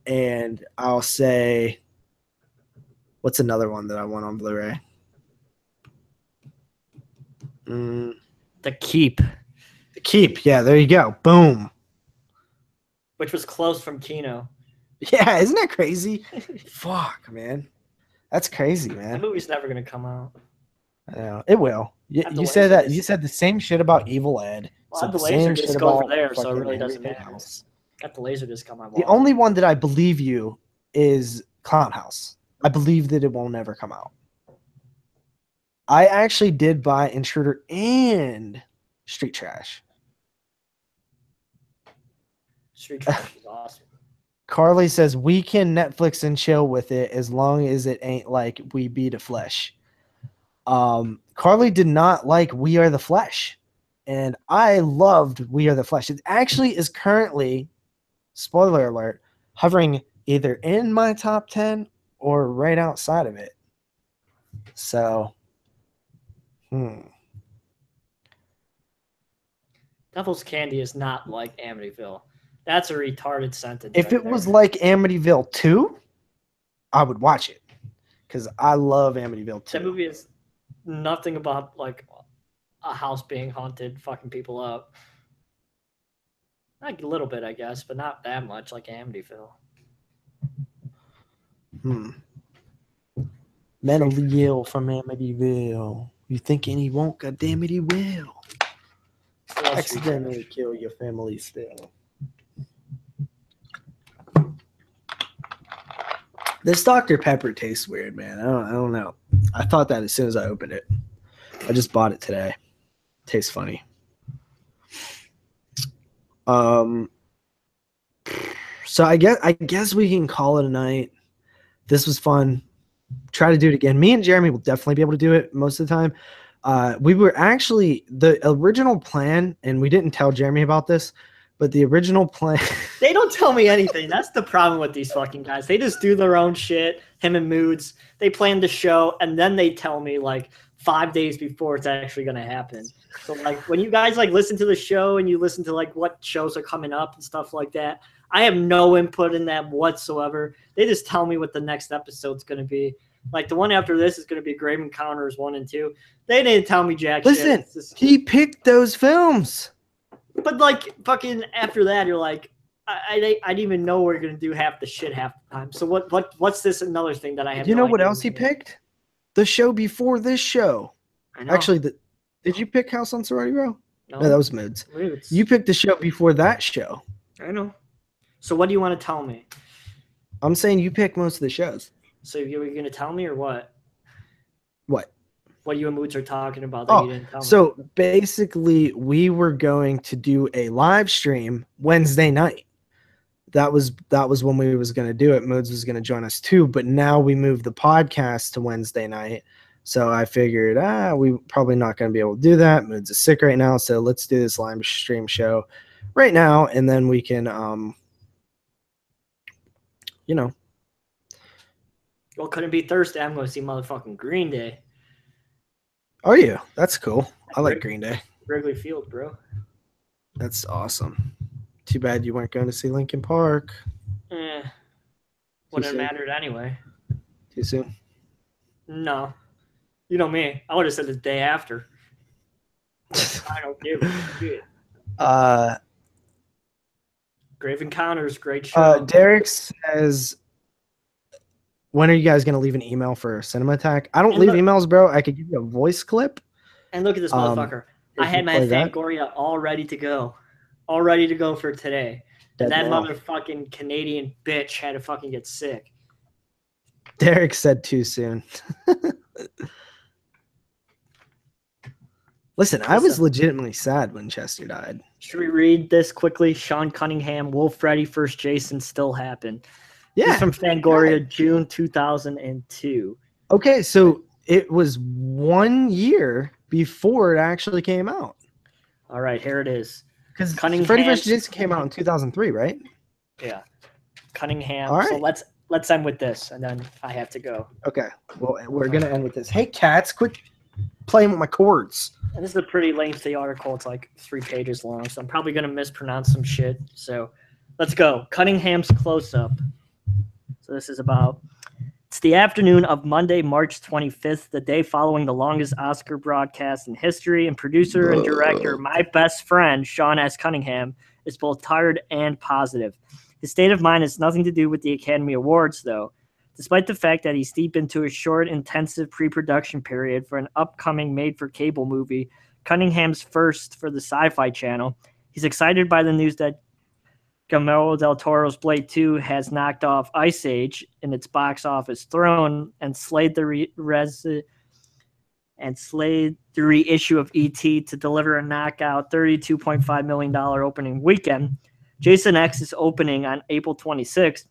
And I'll say, what's another one that I want on Blu-ray? The Keep. The Keep, yeah, there you go. Boom. Which was close from Kino. Yeah, isn't that crazy? Fuck, man. That's crazy, man. That movie's never gonna come out. I know. It will. You said that. You said the same shit about Evil Ed. Well, the laser disc over there, so it really doesn't matter. Got the laser disc on my wall. The only one that I believe you is Clown House. I believe that it will never come out. I actually did buy Intruder and Street Trash. Street Trash is awesome. Carly says, we can Netflix and chill with it as long as it ain't like We Be the Flesh. Carly did not like We Are the Flesh. And I loved We Are the Flesh. It actually is currently, spoiler alert, hovering either in my top 10 or right outside of it. So, Devil's Candy is not like Amityville. That's a retarded sentence. If it was like Amityville 2, I would watch it because I love Amityville 2. That movie is nothing about like a house being haunted, fucking people up. Like a little bit, I guess, but not that much like Amityville. Mentally ill from Amityville. You thinking he won't? Goddamn it, he will. Accidentally kill your family still. This Dr. Pepper tastes weird, man. I don't know. I thought that as soon as I opened it. I just bought it today. Tastes funny. So I guess we can call it a night. This was fun. Try to do it again. Me and Jeremy will definitely be able to do it most of the time. We were actually the original plan, and we didn't tell Jeremy about this, but the original plan. They don't tell me anything. That's the problem with these fucking guys. They just do their own shit. Him and Moods. They plan the show, and then they tell me like 5 days before it's actually going to happen. So like when you guys like listen to the show and you listen to like what shows are coming up and stuff like that, I have no input in that whatsoever. They just tell me what the next episode's going to be. Like the one after this is going to be Grave Encounters 1 and 2. They didn't tell me jack shit. Listen, he picked those films. But like fucking after that, you're like, I didn't even know we are gonna do half the shit half the time. So what's this another thing that I have? You know what idea else he picked? The show before this show. I know. Actually, did you pick House on Sorority Row? No, that was Moods. Moods. You picked the show before that show. I know. So what do you want to tell me? I'm saying you picked most of the shows. So you were gonna tell me or what? What? What you and Moods are talking about that you didn't tell me. So basically, we were going to do a live stream Wednesday night. That was when we was going to do it. Moods was going to join us too, but now we moved the podcast to Wednesday night. So I figured, we probably not going to be able to do that. Moods is sick right now, so let's do this live stream show right now, and then we can, Well, couldn't be Thursday. I'm going to see motherfucking Green Day. Are you? That's cool. I like Green Day. Wrigley Field, bro. That's awesome. Too bad you weren't going to see Linkin Park. Wouldn't have mattered anyway. Too soon? No. You know me. I would have said the day after. I don't give a shit. Grave Encounters, great show. Derek says, when are you guys going to leave an email for Cinema Attack? I don't leave emails, bro. I could give you a voice clip. And look at this motherfucker. I had my Fangoria all ready to go. All ready to go for today. And that motherfucking Canadian bitch had to fucking get sick. Derek said too soon. Listen, I was legitimately sad when Chester died. Should we read this quickly? Sean Cunningham, Wolf Freddy, First Jason still happened. Yeah. This is from Fangoria, June 2002. Okay, so it was 1 year before it actually came out. All right, here it is. Because Freddy vs. Jason came out in 2003, right? Yeah. Cunningham. All right. So let's end with this, and then I have to go. Okay. Well, we're going to end with this. Hey, cats, quit playing with my cords. And this is a pretty lengthy article. It's like 3 pages long, so I'm probably going to mispronounce some shit. So let's go. Cunningham's close-up. So this is about... It's the afternoon of Monday, March 25th, the day following the longest Oscar broadcast in history, and producer and director, my best friend, Sean S. Cunningham, is both tired and positive. His state of mind has nothing to do with the Academy Awards, though. Despite the fact that he's deep into a short, intensive pre-production period for an upcoming made-for-cable movie, Cunningham's first for the Sci-Fi Channel, he's excited by the news that Guillermo del Toro's Blade 2 has knocked off Ice Age in its box office throne and slayed the reissue of E.T. to deliver a knockout $32.5 million opening weekend. Jason X is opening on April 26th,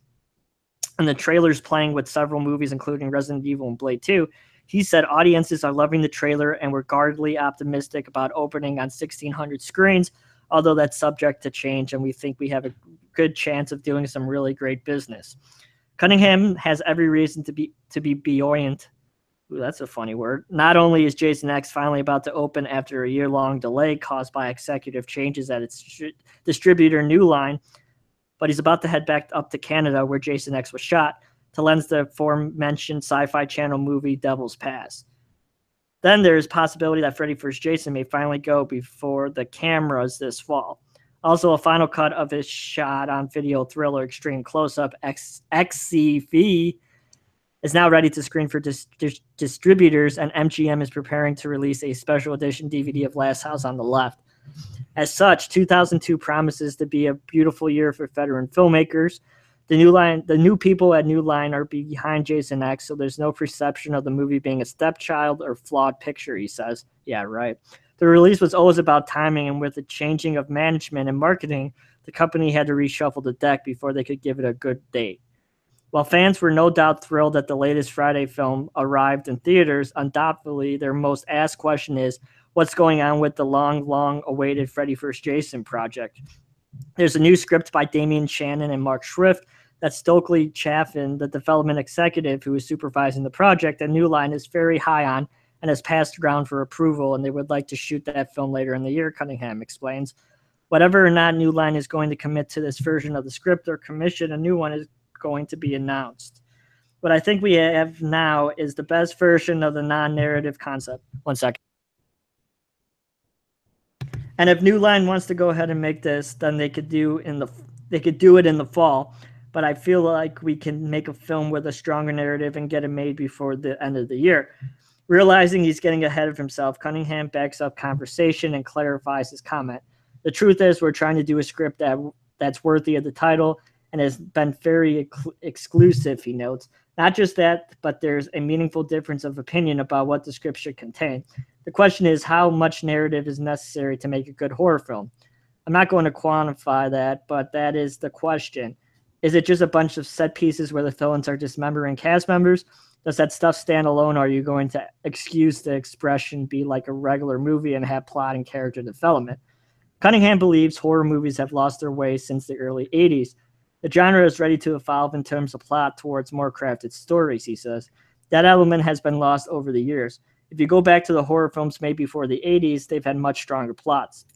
and the trailer's playing with several movies, including Resident Evil and Blade 2. He said audiences are loving the trailer and we're guardedly optimistic about opening on 1,600 screens, although that's subject to change, and we think we have a good chance of doing some really great business. Cunningham has every reason to be buoyant. Ooh, that's a funny word. Not only is Jason X finally about to open after a year-long delay caused by executive changes at its distributor New Line, but he's about to head back up to Canada, where Jason X was shot, to lens the aforementioned Sci-Fi Channel movie Devil's Pass. Then there is possibility that Freddy vs. Jason may finally go before the cameras this fall. Also, a final cut of his shot-on-video thriller Extreme Close-Up XCV is now ready to screen for distributors, and MGM is preparing to release a special edition DVD of Last House on the Left. As such, 2002 promises to be a beautiful year for veteran filmmakers. The new people at New Line are behind Jason X, so there's no perception of the movie being a stepchild or flawed picture, he says. Yeah, right. The release was always about timing, and with the changing of management and marketing, the company had to reshuffle the deck before they could give it a good date. While fans were no doubt thrilled that the latest Friday film arrived in theaters, undoubtedly their most asked question is, what's going on with the long-awaited Freddy vs. Jason project? There's a new script by Damian Shannon and Mark Schrift that Stokely Chaffin, the development executive who is supervising the project, and New Line is very high on and has passed around for approval, and they would like to shoot that film later in the year, Cunningham explains. Whether or not New Line is going to commit to this version of the script or commission a new one is going to be announced. What I think we have now is the best version of the non-narrative concept. 1 second. And if New Line wants to go ahead and make this, then they could do in they could do it in the fall, but I feel like we can make a film with a stronger narrative and get it made before the end of the year. Realizing he's getting ahead of himself, Cunningham backs up conversation and clarifies his comment. The truth is, we're trying to do a script that's worthy of the title and has been very exclusive, he notes. Not just that, but there's a meaningful difference of opinion about what the script should contain. The question is, how much narrative is necessary to make a good horror film? I'm not going to quantify that, but that is the question. Is it just a bunch of set pieces where the villains are dismembering cast members? Does that stuff stand alone, or are you going to excuse the expression, be like a regular movie and have plot and character development? Cunningham believes horror movies have lost their way since the early 80s. The genre is ready to evolve in terms of plot towards more crafted stories, he says. That element has been lost over the years. If you go back to the horror films made before the 80s, they've had much stronger plots.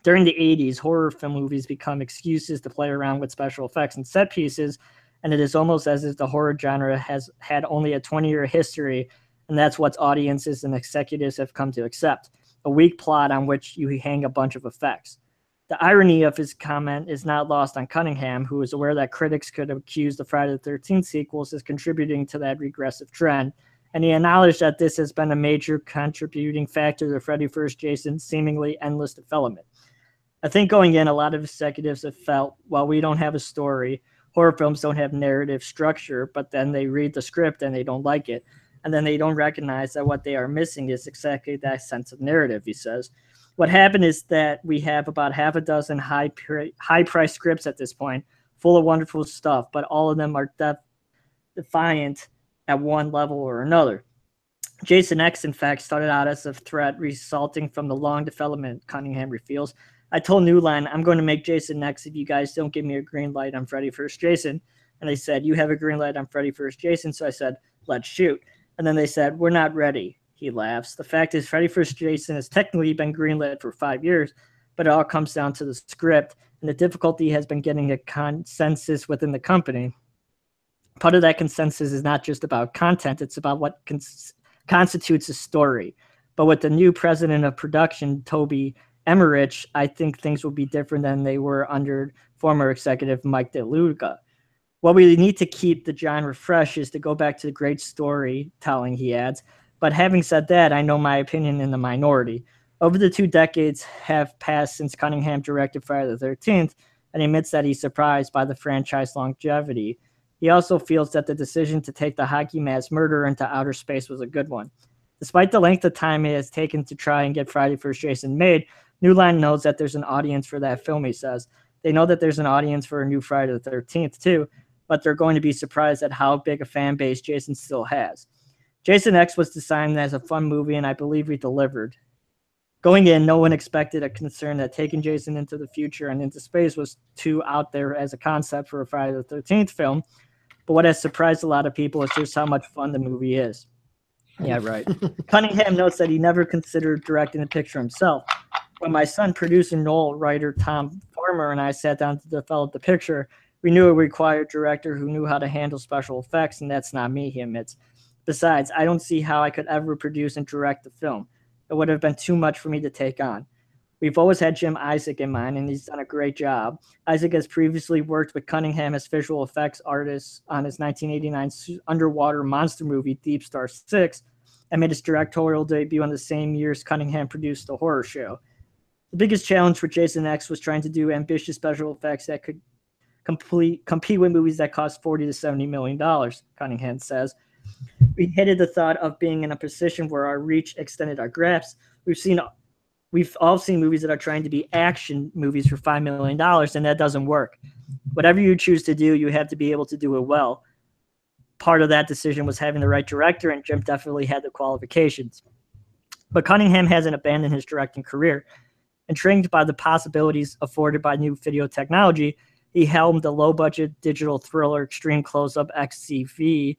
During the 80s, horror film movies become excuses to play around with special effects and set pieces, and it is almost as if the horror genre has had only a 20-year history, and that's what audiences and executives have come to accept, a weak plot on which you hang a bunch of effects. The irony of his comment is not lost on Cunningham, who is aware that critics could accuse the Friday the 13th sequels as contributing to that regressive trend, and he acknowledged that this has been a major contributing factor to Freddy vs. Jason's seemingly endless development. I think going in, a lot of executives have felt, well, we don't have a story, horror films don't have narrative structure, but then they read the script and they don't like it, and then they don't recognize that what they are missing is exactly that sense of narrative, he says. What happened is that we have about half a dozen high-priced scripts at this point, full of wonderful stuff, but all of them are defiant at one level or another. Jason X, in fact, started out as a threat resulting from the long development, Cunningham reveals. I told New Line, I'm going to make Jason X if you guys don't give me a green light on Freddy vs. Jason. And they said, you have a green light on Freddy vs. Jason. So I said, let's shoot. And then they said, we're not ready. He laughs. The fact is, Freddy vs. Jason has technically been greenlit for 5 years, but it all comes down to the script, and the difficulty has been getting a consensus within the company. Part of that consensus is not just about content, it's about what constitutes a story. But with the new president of production, Toby Emmerich, I think things will be different than they were under former executive Mike DeLuca. What we need to keep the genre fresh is to go back to the great storytelling, he adds. But having said that, I know my opinion in the minority. Over the 2 decades have passed since Cunningham directed Friday the 13th, and admits that he's surprised by the franchise longevity. He also feels that the decision to take the hockey mask murderer into outer space was a good one. Despite the length of time it has taken to try and get Friday vs. Jason made, New Line knows that there's an audience for that film, he says. They know that there's an audience for a new Friday the 13th, too, but they're going to be surprised at how big a fan base Jason still has. Jason X was designed as a fun movie, and I believe we delivered. Going in, no one expected a concern that taking Jason into the future and into space was too out there as a concept for a Friday the 13th film, but what has surprised a lot of people is just how much fun the movie is. Yeah, right. Cunningham notes that he never considered directing the picture himself. When my son, producer Noel, writer Tom Farmer, and I sat down to develop the picture, we knew it required a director who knew how to handle special effects, and that's not me, he admits. Besides, I don't see how I could ever produce and direct the film. It would have been too much for me to take on. We've always had Jim Isaac in mind, and he's done a great job. Isaac has previously worked with Cunningham as visual effects artist on his 1989 underwater monster movie, Deep Star 6, and made his directorial debut on the same year as Cunningham produced the horror show. The biggest challenge for Jason X was trying to do ambitious special effects that could compete with movies that cost $40 to $70 million, Cunningham says. We hated the thought of being in a position where our reach extended our grasp. We've all seen movies that are trying to be action movies for $5 million, and that doesn't work. Whatever you choose to do, you have to be able to do it well. Part of that decision was having the right director, and Jim definitely had the qualifications. But Cunningham hasn't abandoned his directing career. Intrigued by the possibilities afforded by new video technology, he helmed the low-budget digital thriller Extreme Close-Up XCV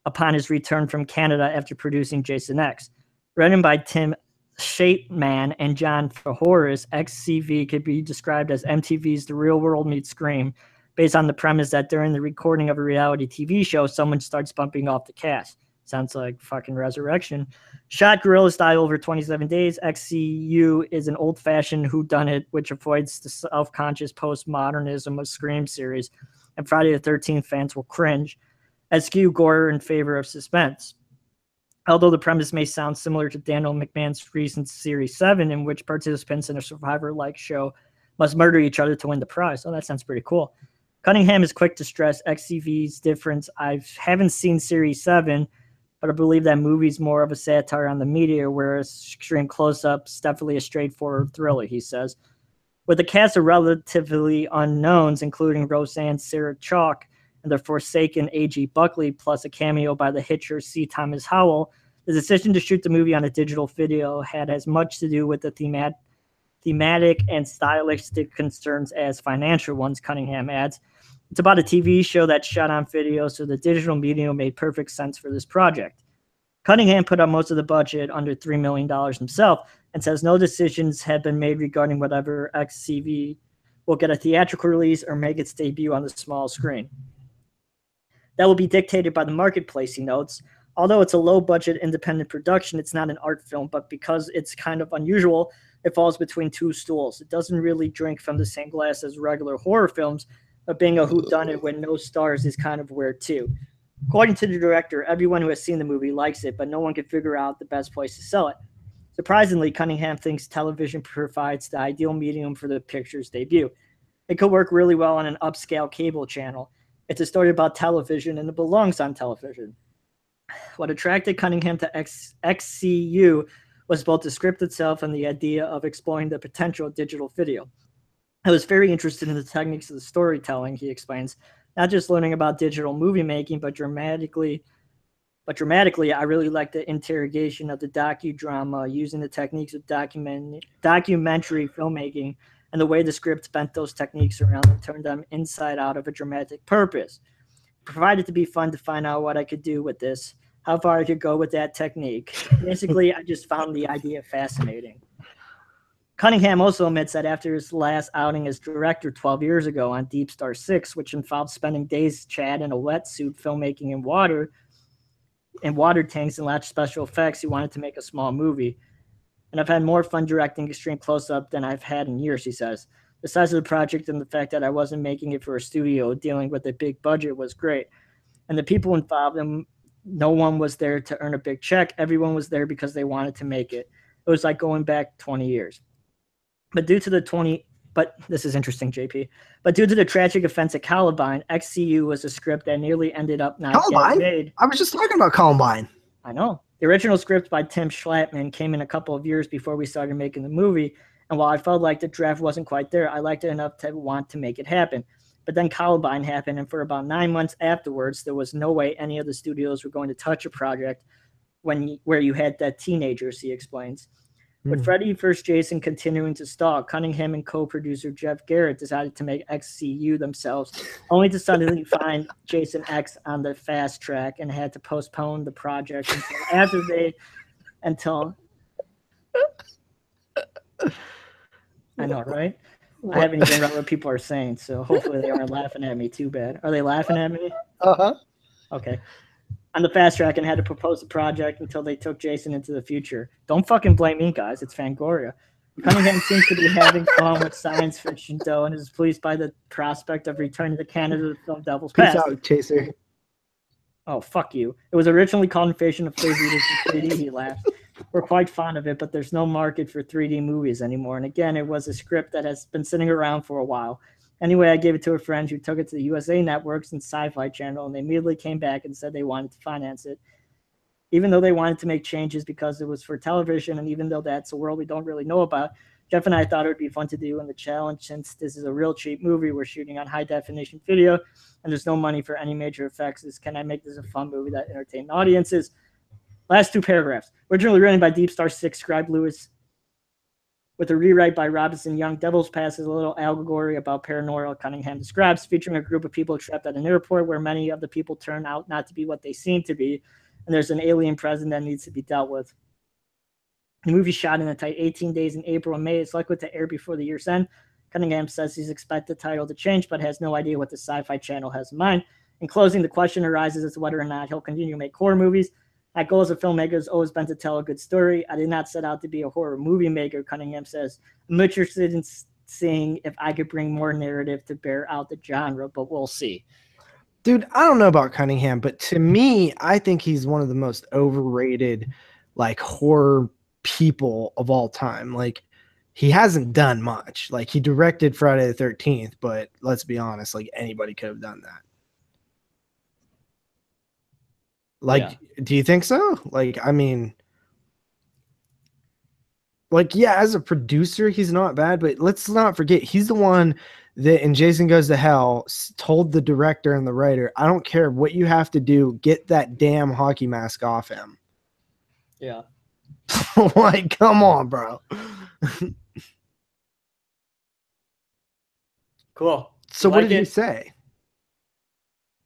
upon his return from Canada after producing Jason X. Written by Tim Shateman and John Fahoris, XCV could be described as MTV's The Real World Meets Scream, based on the premise that during the recording of a reality TV show, someone starts bumping off the cast. Sounds like fucking resurrection. Shot gorillas die over 27 days. XCU is an old-fashioned whodunit, which avoids the self-conscious postmodernism of Scream series. And Friday the 13th fans will cringe, as skew gore in favor of suspense. Although the premise may sound similar to Daniel McMahon's recent Series 7, in which participants in a Survivor-like show must murder each other to win the prize. Oh, that sounds pretty cool. Cunningham is quick to stress XCV's difference. I haven't seen Series 7, but I believe that movie's more of a satire on the media, whereas Extreme Close-Up's definitely a straightforward thriller, he says. With a cast of relatively unknowns, including Roseanne Sarah Chalk and the Forsaken A.G. Buckley, plus a cameo by the Hitcher C. Thomas Howell, the decision to shoot the movie on a digital video had as much to do with the thematic and stylistic concerns as financial ones, Cunningham adds. It's about a TV show that's shot on video, so the digital medium made perfect sense for this project. Cunningham put up most of the budget, under $3 million himself, and says no decisions have been made regarding whether XCV will get a theatrical release or make its debut on the small screen. That will be dictated by the marketplace, he notes. Although it's a low-budget independent production, it's not an art film, but because it's kind of unusual, it falls between two stools. It doesn't really drink from the same glass as regular horror films, but being a whodunit with no stars is kind of weird too. According to the director, everyone who has seen the movie likes it, but no one can figure out the best place to sell it. Surprisingly, Cunningham thinks television provides the ideal medium for the picture's debut. It could work really well on an upscale cable channel. It's a story about television, and it belongs on television. What attracted Cunningham to XCU was both the script itself and the idea of exploring the potential of digital video. I was very interested in the techniques of the storytelling, he explains, not just learning about digital movie making, but dramatically, I really liked the interrogation of the docudrama, using the techniques of documentary filmmaking and the way the script bent those techniques around and turned them inside out of a dramatic purpose. It provided to be fun to find out what I could do with this, how far I could go with that technique. Basically, I just found the idea fascinating. Cunningham also admits that after his last outing as director 12 years ago on Deep Star 6, which involved spending days Chad in a wetsuit filmmaking in water tanks and large special effects, he wanted to make a small movie. And I've had more fun directing Extreme Close-Up than I've had in years, he says. The size of the project and the fact that I wasn't making it for a studio dealing with a big budget was great. And the people involved, no one was there to earn a big check. Everyone was there because they wanted to make it. It was like going back 20 years. But this is interesting, JP. But due to the tragic offense at Columbine, XCU was a script that nearly ended up not getting made. I was just talking about Columbine. I know. The original script by Tim Schlattman came in a couple of years before we started making the movie, and while I felt like the draft wasn't quite there, I liked it enough to want to make it happen. But then Columbine happened, and for about 9 months afterwards, there was no way any of the studios were going to touch a project where you had that teenagers, he explains. With Freddy vs. Jason continuing to stall, Cunningham and co-producer Jeff Garrett decided to make XCU themselves, only to suddenly find Jason X on the fast track and had to postpone the project until I know, right? What? I haven't even read what people are saying, so hopefully they aren't laughing at me too bad. Are they laughing at me? Uh-huh. Okay. On the fast track and had to propose the project until they took Jason into the future. Don't fucking blame me, guys. It's Fangoria. Cunningham seems to be having fun with science fiction, though, and is pleased by the prospect of returning to Canada to film Devil's Past. Peace out, Chaser. Oh, fuck you. It was originally called Invasion of Crazy Eaters in 3D, he laughed. We're quite fond of it, but there's no market for 3D movies anymore. And again, it was a script that has been sitting around for a while. Anyway, I gave it to a friend who took it to the USA Networks and Sci-Fi Channel, and they immediately came back and said they wanted to finance it. Even though they wanted to make changes because it was for television, and even though that's a world we don't really know about, Jeff and I thought it would be fun to do. And the challenge, since this is a real cheap movie, we're shooting on high-definition video, and there's no money for any major effects, is can I make this a fun movie that entertains audiences? Last two paragraphs. Originally written by Deep Star 6 scribe Lewis, with a rewrite by Robinson Young, Devil's Pass is a little allegory about paranoia, Cunningham describes, featuring a group of people trapped at an airport where many of the people turn out not to be what they seem to be, and there's an alien present that needs to be dealt with. The movie shot in a tight 18 days in April and May. It's likely to air before the year's end. Cunningham says he's expected the title to change, but has no idea what the Sci-Fi Channel has in mind. In closing, the question arises as to whether or not he'll continue to make horror movies. My goal as a filmmaker has always been to tell a good story. I did not set out to be a horror movie maker, Cunningham says. I'm interested in seeing if I could bring more narrative to bear out the genre, but we'll see. Dude, I don't know about Cunningham, but to me, I think he's one of the most overrated, like, horror people of all time. Like, he hasn't done much. Like, he directed Friday the 13th, but let's be honest, like, anybody could have done that. Like, do you think so? Like, I mean, like, yeah, as a producer, he's not bad, but let's not forget, he's the one that in Jason Goes to Hell told the director and the writer, I don't care what you have to do, get that damn hockey mask off him. Yeah. Like, come on, bro. Cool. So what did he say?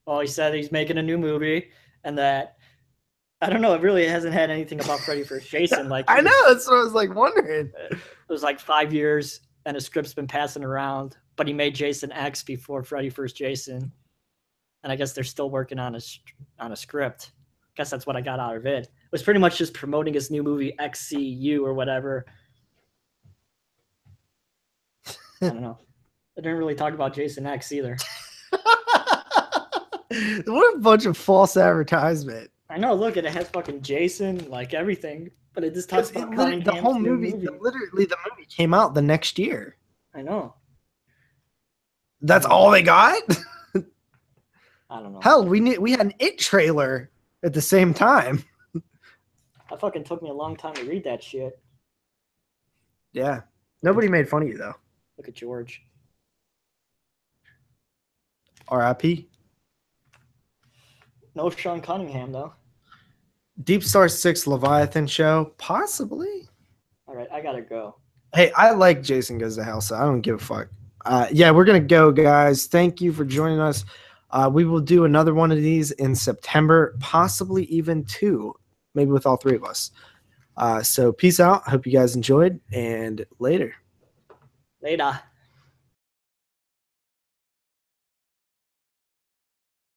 Well, he said he's making a new movie and that, I don't know, it really hasn't had anything about Freddy vs. Jason. Like, I know, that's what I was like wondering. It was like 5 years and a script's been passing around, but he made Jason X before Freddy vs. Jason. And I guess they're still working on a script. I guess that's what I got out of it. It was pretty much just promoting his new movie XCU or whatever. I don't know. I didn't really talk about Jason X either. What a bunch of false advertisement. I know. Look, it has fucking Jason, like everything, but it just talks about the whole movie. Literally, the movie came out the next year. I know. That's all they got. I don't know. Hell, we had an It trailer at the same time. That fucking took me a long time to read that shit. Yeah, nobody made fun of you though. Look at George. R.I.P. No Sean Cunningham, though. Deep Star 6 Leviathan show? Possibly. All right, I gotta go. Hey, I like Jason Goes to Hell, so I don't give a fuck. Yeah, we're going to go, guys. Thank you for joining us. We will do another one of these in September, possibly even 2, maybe with all 3 of us. So peace out. Hope you guys enjoyed, and later. Later.